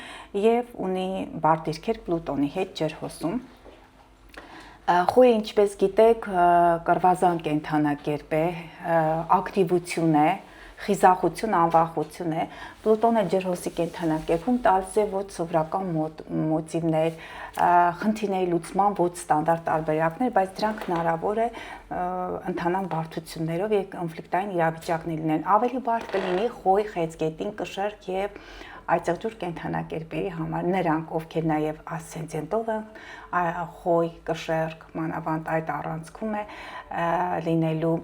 եւ ունի բարդ դիրքեր Պլուտոնի հետ ջրհոսում։ Խոյը, ինչպես գիտեք, կռվազան կենթանակերպ է, ակտիվություն է, խիզախություն, անվախություն է։ Պլուտոնը ջրհոսի կենթանակերպում տալիս է ոչ սովորական մոտիվներ, խնդիրների լուծման ոչ ստանդարտ տարբերակներ, բայց դրանք հնարավոր է ընթանան բարդություններով եւ կոնֆլիկտային իրավիճակներ լինեն։ Ավելի բարդ կլինի Խոյ, Խեցգետին, Կշերք եւ այծեղջուր կենթանակերպերի համար, նրանք ովքեր նաեւ ասցենդենտով են Խոյ, Կշերք, մանավանդ այդ առանցքում է լինելու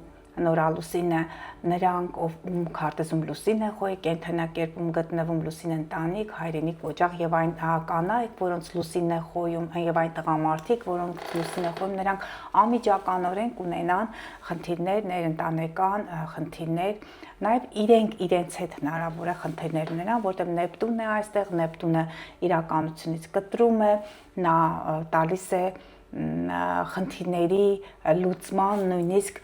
նորալուսինը, նրանք ում քարտեզում լուսին է Խոյի կենթանակերպում գտնվում, լուսին ընտանիք, հայրենիք օջախ եւ այն կանայք, որոնց լուսինն է Խոյում, եւ այն տղամարդիկ, որոնց լուսին է Խոյում, նրանք անմիջականորեն կունենան խնդիրներ, ներընտանեկան խնդիրներ, նաեւ իրենց հետ հնարավոր է խնդիրներ ունենան, որտեղ Նեպտունն է այստեղ, Նեպտունը իրականությունից կտրում է, նա տալիս է խնդիրների լուծման նույնիսկ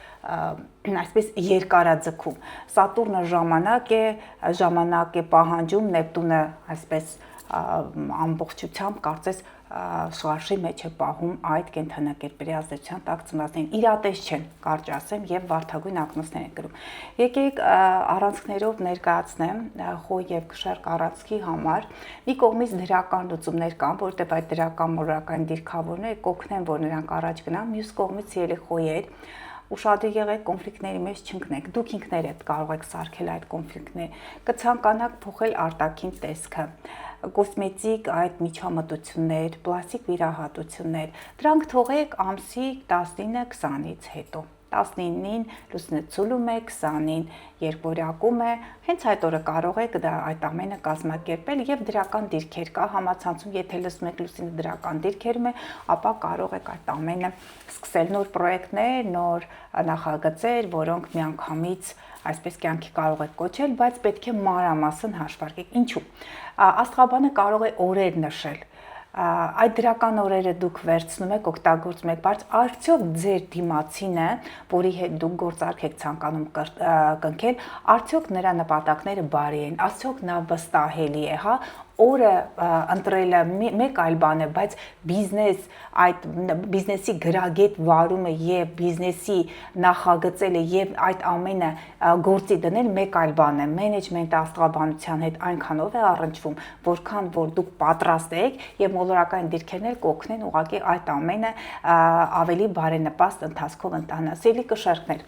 այսպես երկարաձգում։ Սատուրնը ժամանակ է պահանջում, Նեպտունը այսպես ամբողջությամբ կարծես շարժի մեջ է պահում այդ կենդանակերպերի ազդեցության տակ ծնվածներին։ Իրատես չեն, կարճ ասեմ, եւ վարդագույն ակնոցներ են կրում։ Եկեք առանցքներով ներկայացնեմ խոյ եւ կշեռք առանցքի համար։ Մի կողմից դրական լուծումներ կան, որտեղ այդ դրական մորական դիրքավորները կօգնեն, որ նրանք առաջ գնան, մյուս կողմից ելի խոյեր ուշադիր եղեք կոնֆլիկտների մեջ չընկնեք։ Դուք ինքներդ կարող եք սարքել այդ կոնֆլիկտները։ Կցանկանաք փոխել արտաքին տեսքը, կոսմետիկ այդ միջամտություններ, պլաստիկ վիրահատություններ, դրանք թողեք ամսի 19-20-ից հետո։ 19-ին լուսինը ցուլում է, 20-ին երկվորյակում է, հենց այդ օրը կարող եք այդ ամենը կազմակերպել եւ դրական դիրքեր կա համացանցում, եթե լսում եք լուսինը դրական դիրքերում է, ապա կարող եք այդ ամենը սկսել նոր պրոյեկտներ, նոր նախագծեր, որոնք միանգամից այսպես կյանքի կարող եք կոչել, բայց պետք է մանրամասն հաշվարկեք։ Ինչու՞։ Աստղաբանը կարող է օրեր նշել։ Այդ դրական օրերը դուք վերցնում եք, օգտագործում եք, բայց արդյոք ձեր դիմացինը, որի հետ դուք գործարք եք ցանկանում կնքել, արդյոք նրա նպատակները բարի են, արդյոք նա վստահելի է, հա, օրը ընտրելը մեկ այլ բան է, բայց բիզնեսի գրագետ վարումը եւ բիզնեսի նախագծելը եւ այդ ամենը գործի դնել մեկ այլ բան է։ Մենեջմենտը աստղաբանության հետ այնքանով է առնչվում, որքան որ դուք պատրաստ եք եւ մոլորակային դիրքերն էլ կօգնեն ուղղակի այդ ամենը ավելի բարենպաստ ընթացքով ընթանա։ Սիրելի կշեռքներ,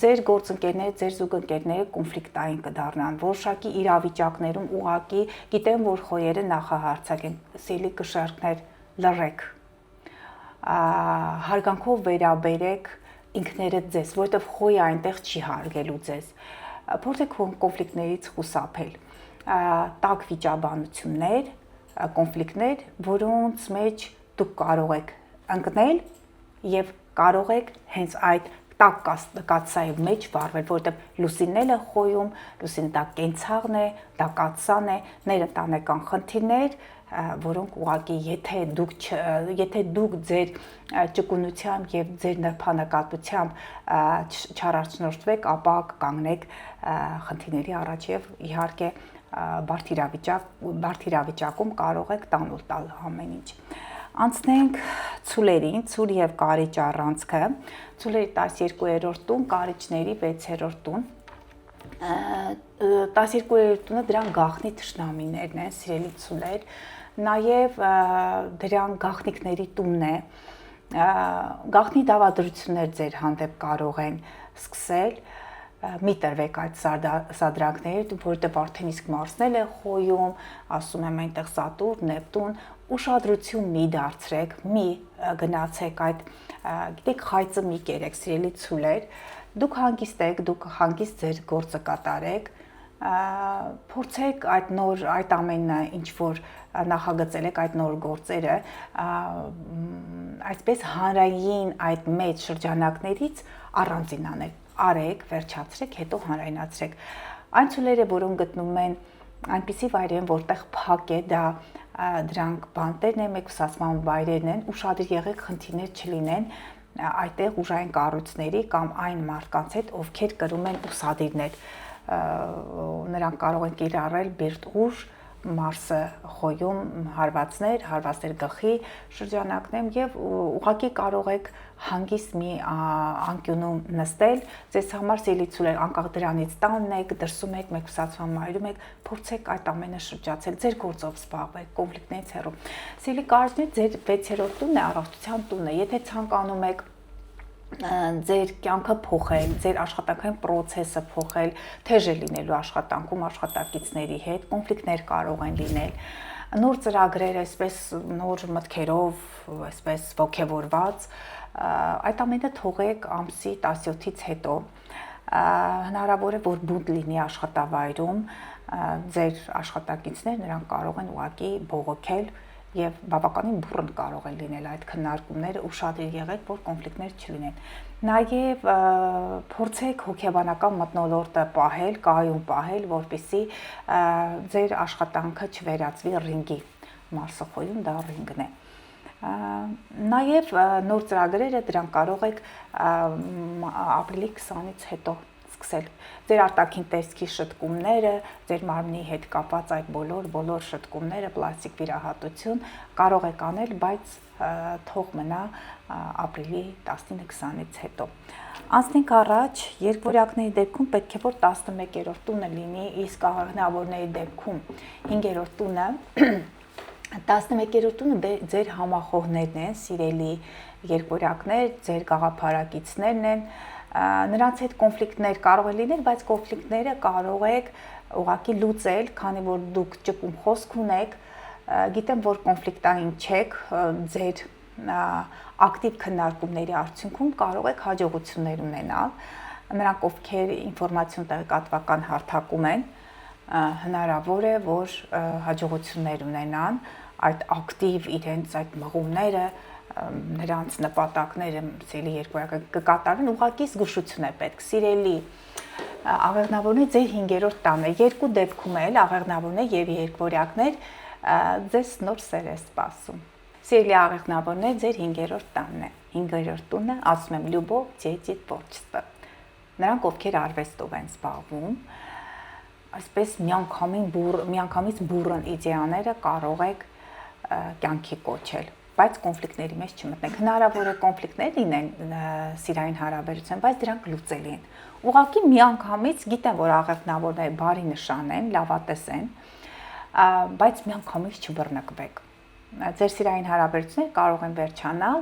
ձեր գործընկերները, ձեր զուգընկերները կոնֆլիկտային կդառնան, որոշակի իրավիճակներում ուղղակի գիտեն, որ խոյերը նախահարցակ են, սիրելի կշեռքներ, լռեք, հարգանքով վերաբերեք ինքներդ ձեզ, որովհետև խոյը այնտեղ չի հարգելու ձեզ, փորձեք կոնֆլիկտներից խուսափել, տաք վիճաբանություններ, կոնֆլիկտներ, որոնց մեջ դուք կարող եք ընկնել եւ կարող եք հենց այդ տաք կաթսայի մեջ վարվել, որովհետև լուսինն է խոյում, լուսինը դա կենցաղն է, դա կաթսան է, ներընտանեկան խնդիրներ, որոնք ուղղակի եթե դուք ձեր ճկունությամբ եւ ձեր նրբանակատությամբ չառաջնորդվեք, ապա կկանգնեք խնդիրների առաջ եւ իհարկե բարդ իրավիճակում կարող եք տանուլ տալ ամեն ինչ։ Անցնենք ցուլերին, ցուլ եւ կարիճ առանցքը, ցուլերի 12-րդ տուն, կարիճների 6-րդ տուն։ 12-րդ տունը դրան գաղտնի թշնամիներն են, սիրելի ցուլեր, նաեւ դրան գաղտնիքների տունն է։ Գաղտնի դավադրություններ ձեր հանդեպ կարող են սկսել, մի տրվեք այդ սադրանքները, որովհետև արդեն իսկ Մարսն է խոյում, ասում եմ այնտեղ Սատուրն, Նեպտուն, ուշադրություն մի դարձրեք, մի գնացեք այդ, գիտեք, խայծը մի կերեք, սիրելի ցուլեր, դուք հանգիստ եք, դուք հանգիստ ձեր գործը կատարեք, փորձեք այդ ամենը, ինչ որ նախագծել եք այդ նոր գործերը, այսպես հանրային այդ մեծ շրջանակներից առանձին անել, արեք, վերջացրեք, հետո հանրայնացրեք։ Այն ցուլերը, որոնք գտնվում են այնպիսի վայրեր, որտեղ փակ է, դրանք բանտերն են, մեկուսացման վայրերն են, ուշադիր եղեք խնդիրներ չլինեն այդտեղ ուժային կառույցների կամ այն մարդկանց հետ, ովքեր կրում են ուսադիրներ, նրանք կարող են կիրառել բիրտ ուժ, Մարսը խոյում հարվածներ գլխի շրջանակներում եւ ուղղակի կարող եք հանգիստ մի անկյունում նստել, ձեզ համար սիրելի ցուլեր, անկախ դրանից տանն եք, դրսում եք, մեկուսացման մայրում եք, փորձեք այդ ամենը շրջացել, ձեր գործով զբաղվեք, կոնֆլիկտներից հեռու։ Սիրելի կարիճներ, ձեր 6-րդ տունն է, առողջության տունն է, եթե ցանկանում եք ձեր կյանքը փոխել, ձեր աշխատանքային process-ը փոխել, թեժ է լինելու աշխատանքում աշխատակիցների հետ, կոնֆլիկտներ կարող են լինել, նոր ծրագրեր, այսպես նոր մտքերով, այսպես ոգևորված, այդ ամենը թողեք ամսի 17-ից հետո, հնարավոր է, որ բունտ լինի աշխատավայրում, ձեր աշխատակիցներ նրանք կարող են ուղղակի բողոքել եւ բավականին բուռն կարող են լինել այդ քննարկումները, ուշադիր եղեք, որ կոնֆլիկտներ չլինեն։ Նաեւ փորձեք հոգեբանական մթնոլորտը պահել, կայուն պահել, որպեսզի ձեր աշխատանքը չվերածվի ռինգի։ Մարսը խոյում դա ռինգն է։ Նաև նոր ծրագրերը դրանք կարող եք ապրիլի 20-ից հետո սկսել։ Ձեր արտաքին տեսքի շտկումները, ձեր մարմնի հետ կապված այդ բոլոր շտկումները, պլաստիկ վիրահատություն կարող եք անել, բայց թող մնա ապրիլի 19-20-ից հետո։ Անցնենք առաջ, երկվորյակների դեպքում պետք է որ 11-րդ տունը լինի, իսկ աղեղնավորների դեպքում 5-րդ տունը 11-րդ տունը ձեր համախոհներն են, սիրելի երկվորյակներ, ձեր գաղափարակիցներն են, նրանց հետ կոնֆլիկտներ կարող է լինել, բայց կոնֆլիկտները կարող եք ուղղակի լուծել, քանի որ դուք ճկուն խոսք ունեք, գիտեմ, որ կոնֆլիկտային չեք, ձեր ակտիվ քննարկումների արդյունքում կարող եք հաջողություններ ունենալ, նրանք ովքեր ինֆորմացիոն տեղեկատվական հարթակում են, հնարավոր է, որ հաջողություններ ունենան, այդ ակտիվ իրենց այդ մղումները, նրանց նպատակները սիրելի երկվորյակը կկատարեն, ուղղակի զգուշություն է պետք, սիրելի աղեղնավորներ ձեր 5-րդ տանը, երկու դեպքում էլ աղեղնավորներ եւ երկվորյակներ ձեզ նոր սեր է սպասում։ Սիրելի աղեղնավորներ ձեր 5-րդ տանն է, 5-րդ տունը, ասում եմ լյուբով, дети, творчество։ Նրանք ովքեր արվեստով են զբաղվում, այսպես միանգամից բուրըն իդեաները կարող եք կյանքի կոչել, բայց կոնֆլիկտների մեջ չմտնեք։ Հնարավոր է կոնֆլիկտներ լինեն սիրային հարաբերության, բայց դրանք լուծելի են։ Ուղղակի միանգամից գիտեմ, որ աղեղնավորները բարի նշան են, լավատես են, բայց միանգամից չբռնկվեք։ Ձեր սիրային հարաբերությունները կարող են վերջանալ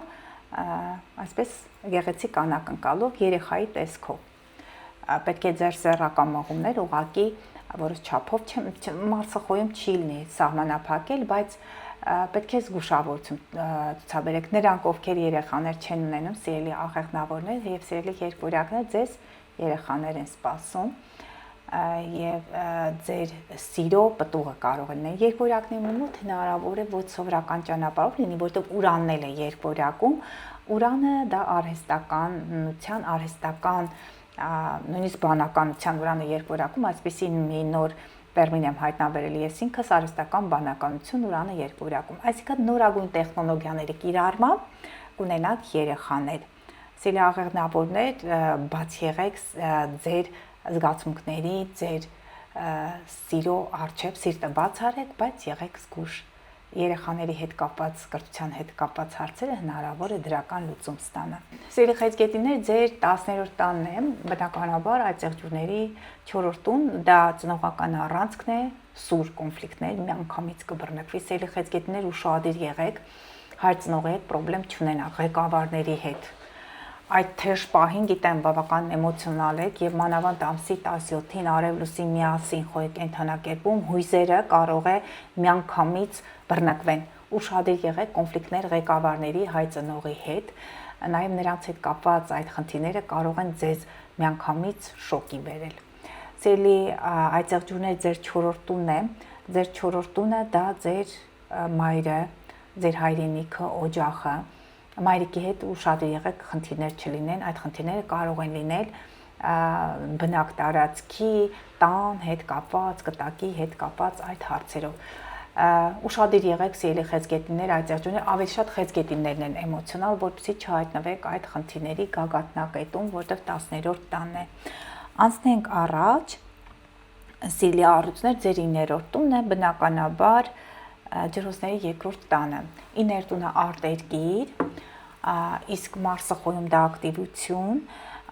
այսպես գեղեցիկ անակնկալով երեխայի տեսքով։ Պետք է ձեր սեռական մղումներ ուղղակի որոշ չափով մարսխոյում չի լինի սահմանափակել, բայց պետք է զգուշավորություն ցուցաբերեք նրանք, ովքեր երեխաներ չեն ունենում, սիրելի աղեղնավորներ եւ սիրելի երկվորյակներ, ձեզ երեխաներ են սպասում եւ ձեր սիրո պտուղը կարող է լինել երկվորյակների մոտ հնարավոր է ոչ սովորական ճանապարհով լինի, որտեղ Ուրանն էլ է երկվորյակում,Ուրանը դա արհեստականության, արհեստական նույնիսկ բանականության Urանը երկվորյակում, այսպեսի մի նոր տերմին եմ հայտնաբերել ես ինքս արհեստական բանականություն Urանը երկվորյակում, այսինքն նորագույն տեխնոլոգիաների կիրառմամբ կունենաք երեխաներ։ Սիրելի աղեղնավորներ, բաց եղեք ձեր զգացմունքների, ձեր սիրո առջև սիրտը բաց արեք, բայց եղեք զգուշ։ Երեխաների հետ կապված, կրթության հետ կապված հարցերը հնարավոր է դրական լուծում ստանան։ Սիրելի խեցգետիններ, ձեր 10-րդ տանն է, բնականաբար այդ ծեղջուրների 4-րդ տուն, դա ծնողական առանցքն է, սուր կոնֆլիկտներ, միանգամից կբռնկվի։ Սիրելի խեցգետիններ, ուշադիր եղեք, հայր ծնողի հետ պրոբլեմ չունենաք, ղեկավարների հետ։ Այդ թեժ պահին գիտեմ բավական էմոցիոնալ եք եւ մանավանդ ամսի 17-ին արևլուսի միասին խոյ կենթանակերպում հույզերը կարող է միանգամից բռնկվեն։ Ուշադիր եղեք կոնֆլիկտներ ղեկավարների հայ ծնողի հետ, նաեւ նրանց հետ կապված այդ խնդիրները կարող են ձեզ միանգամից շոկի բերել։ Սիրելի այծեղջուրներ, ձեր 4-րդ տունն է, ձեր 4-րդ տունը դա ձեր մայրը, ձեր հայրենիքը, օջախը, մայրիկի հետ ուշադիր եղեք խնդիրներ չլինեն, այդ խնդիրները կարող են լինել բնակ տարածքի, տան հետ կապված, կտակի հետ կապված այդ հարցերով։ Ուշադիր եղեք սիրելի խեցգետիններ, այդ ծեղջուրներ, ավելի շատ խեցգետիններն են էմոցիոնալ, որպեսզի չհայտնվեք այդ խնդիրների գագաթնակետում, որտեղ 10-րդ տանն է։ Անցնենք առաջ, սիրելի առյուծներ, ձեր 9-րդ տունն է, բնականաբար ջրհոսների 2-րդ տանը։ 9-րդ տունը արտերկիր, իսկ Մարսը խոյում դա ակտիվություն,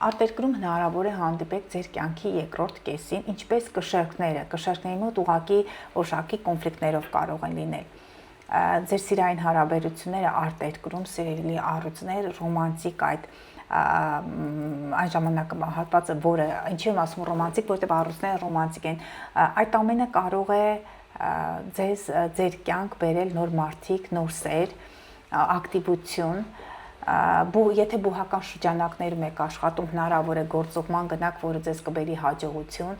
արտերկրում հնարավոր է հանդիպեք ձեր կյանքի երկրորդ կեսին, ինչպես կշերքների մոտ ուղղակի որոշակի կոնֆլիկտներով կարող են լինել։ Ձեր սիրային հարաբերությունները արտերկրում, սիրելի առյուծներ, ռոմանտիկ այդ այն ժամանակահատվածը, որը ինչի եմ ասում ռոմանտիկ, որտեղ առյուծները ռոմանտիկ են, այդ ամենը կարող է ձեզ ձեր կյանք բերել նոր մարդիկ, նոր սեր, ակտիվություն, եթե բուհական շրջանակներում եք աշխատում, հնարավոր է գործուղման գնաք, որը ձեզ կբերի հաջողություն,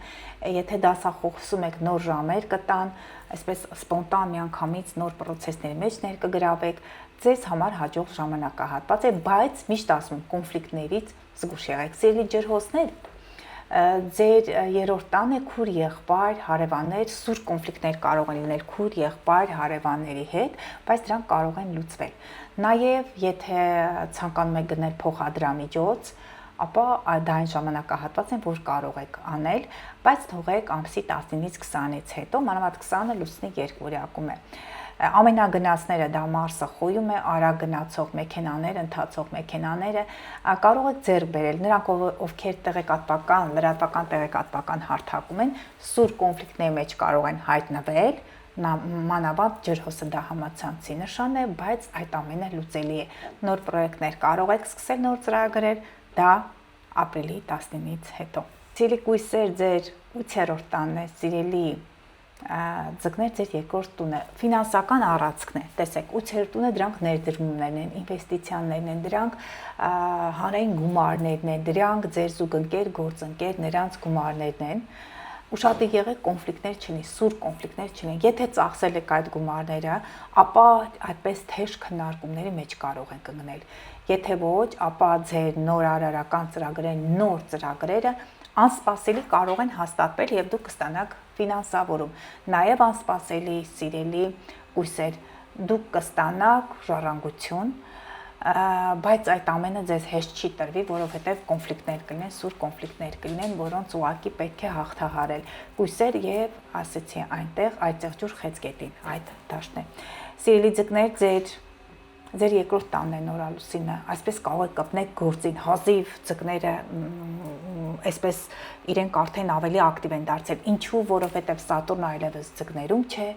եթե դասախոսում եք նոր ժամեր կտան, այսպես սպոնտան միանգամից նոր պրոցեսների մեջ ներկգրավեք, ձեզ համար հաջող ժամանակահատված է, բայց միշտ ասում կոնֆլիկտներից զգուշ եղեք։ Սիրելի ջրհոսներ, ձեր երրորդ տանը քուր եղբայր, հարևաններ, սուր կոնֆլիկտներ կարող են լինել քուր եղբայր, հարևանների հետ, բայց դրանք կարող են լուծվել։ Նաև եթե ցանկանում եք գնել փոխադրամիջոց, ապա դա այն ժամանակահատված են, որ կարող եք անել, բայց թողեք ամսի 19-ից 20-ից հետո, մանավանդ 20-ը լուսնի երկվորյակում է։ Ամենագնացները դա Մարսը խոյում է, արագ գնացող մեքենաները, ընթացող մեքենաները, կարող եք ձեռք բերել, նրանք ովքեր տեղեկատվական, լրատվական տեղեկատվական հարթակում են, սուր կոնֆլիկտների մեջ կարող են հայտնվել, մանավանդ ջրհոսը դա համացանցի նշան է, բայց այդ ամենը լուծելի է։ Նոր պրոյեկտներ կարող եք սկսել, նոր ծրագրեր, դա ապրիլի 19-ից հետո։ Սիրելի կույսեր, ձեր 8-րդ տանն է, սիրելի ձկներ, ձեր երկրորդ տունը, ֆինանսական առածքն է։ Տեսեք, 8-րդ տունը դրանք ներդրումներն են, ինվեստիցիաներն են, դրանք հանրային գումարներն են, դրանք ձեր զուգընկեր, գործընկեր, նրանց գումարներն են։ Ուշադիր եղեք կոնֆլիկտներ չլինի, սուր կոնֆլիկտներ չլինի։ Եթե ծախսել եք այդ գումարները, ապա այդպես թեժ քննարկումների մեջ կարող եք ընկնել։ Եթե ոչ, ապա ձեր նոր արարական ծրագրերը, նոր ծրագրերը անսպասելի կարող են հաստատվել եւ դուք կստանաք ֆինանսավորում։ Նաեւ անսպասելի, սիրելի կույսեր, դուք կստանաք ժառանգություն, բայց այդ ամենը ձեզ հեշտ չի տրվի, որովհետև կոնֆլիկտներ կլինեն, սուր կոնֆլիկտներ կլինեն, որոնց ուղղակի պետք է հաղթահարել։ Կույսեր եւ ասեցի այնտեղ այդ ծեղջուր խեցգետին, այդ դաշտն է։ Սիրելի ձկներ, ձեր երկրորդ տանն է նորալուսինը, այսպես կարող եք կպնել գործին, հազիվ ձկները այսպես իրենք արդեն ավելի ակտիվ են դարձել։ Ինչու, որովհետև Սատուրն այլևս ձկներում չէ,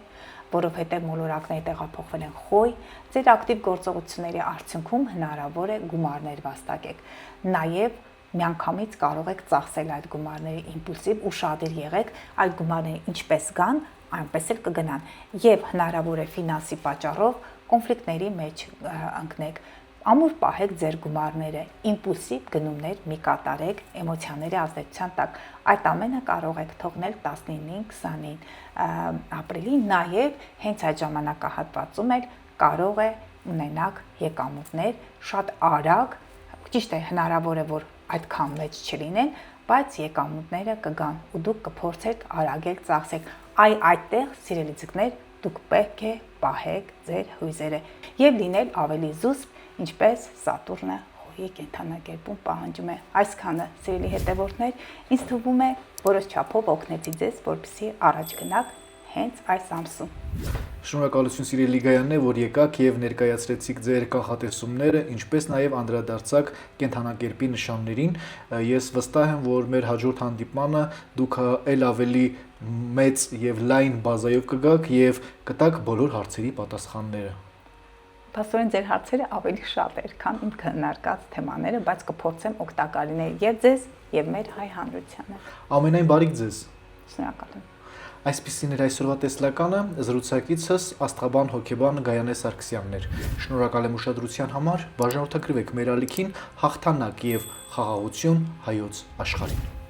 որովհետև մոլորակները տեղափոխվել են Խոյ, ձեր ակտիվ գործողությունների արդյունքում հնարավոր է գումարներ վաստակեք։ Նաև միանգամից կարող եք ծախսել այդ գումարների իմպուլսիվ, ուշադիր եղեք, այդ գումարները ինչպես գան, այնպես էլ կգնան, եւ հնարավոր է ֆինանսի պատճառով կոնֆլիկտների մեջ ընկնեք։ Ամուր պահեք ձեր գումարները, իմպուլսիվ գնումներ մի կատարեք էմոցիաների ազդեցության տակ։ Այդ ամենը կարող եք թողնել 19-ին, 20-ին ապրիլի, նաև հենց այդ ժամանակահատվածում էլ կարող է ունենաք եկամուտներ շատ արագ, ճիշտ է, հնարավոր է, որ այդքան մեծ չլինեն, բայց եկամուտները կգան ու դուք կփորձեք արագել ծախսեք։ Այդտեղ, սիրելի ձկներ, դուք պետք է պահեք ձեր հույզերը եւ լինել ավելի զուսպ, ինչպես Սատուրնը Խոյի կենդանակերպում պահանջում է։ Այսքանը, սիրելի հետևորդներ, ինձ թվում է որոշ չափով օգնեցի ձեզ, որպեսզի առաջ գնաք հենց այս ամսում։ Շնորհակալություն սիրելի Գայանե, որ եկաք եւ ներկայացրեցիք ձեր կանխատեսումները, ինչպես նաեւ անդրադարձաք կենդանակերպի նշաններին։ Ես վստահ եմ, որ մեր հաջորդ հանդիպմանը դուք ել ավելի մեծ եւ լայն բազայով կգաք եւ կտաք բոլոր հարցերի պատասխանները։ Փաստորեն ձեր հարցերը ավելի շատ էր, քան իմ քննարկած թեմաները, բայց կփորձեմ օգտակար լինել եւ ձեզ եւ մեր հայ հանրությանը։ Ամենայն բարիք ձեզ։ Շնորհակալ եմ։ Այսպիսին էր այսօրվա տեսլականը, զրուցակիցս աստղաբան հոգեբան Գայանե Սարգսյանն էր։ Շնորհակալ եմ ուշադրության համար, բաժանորդագրվեք մեր ալիքին, հաղթանակ եւ խաղաղություն հայոց աշխարհին։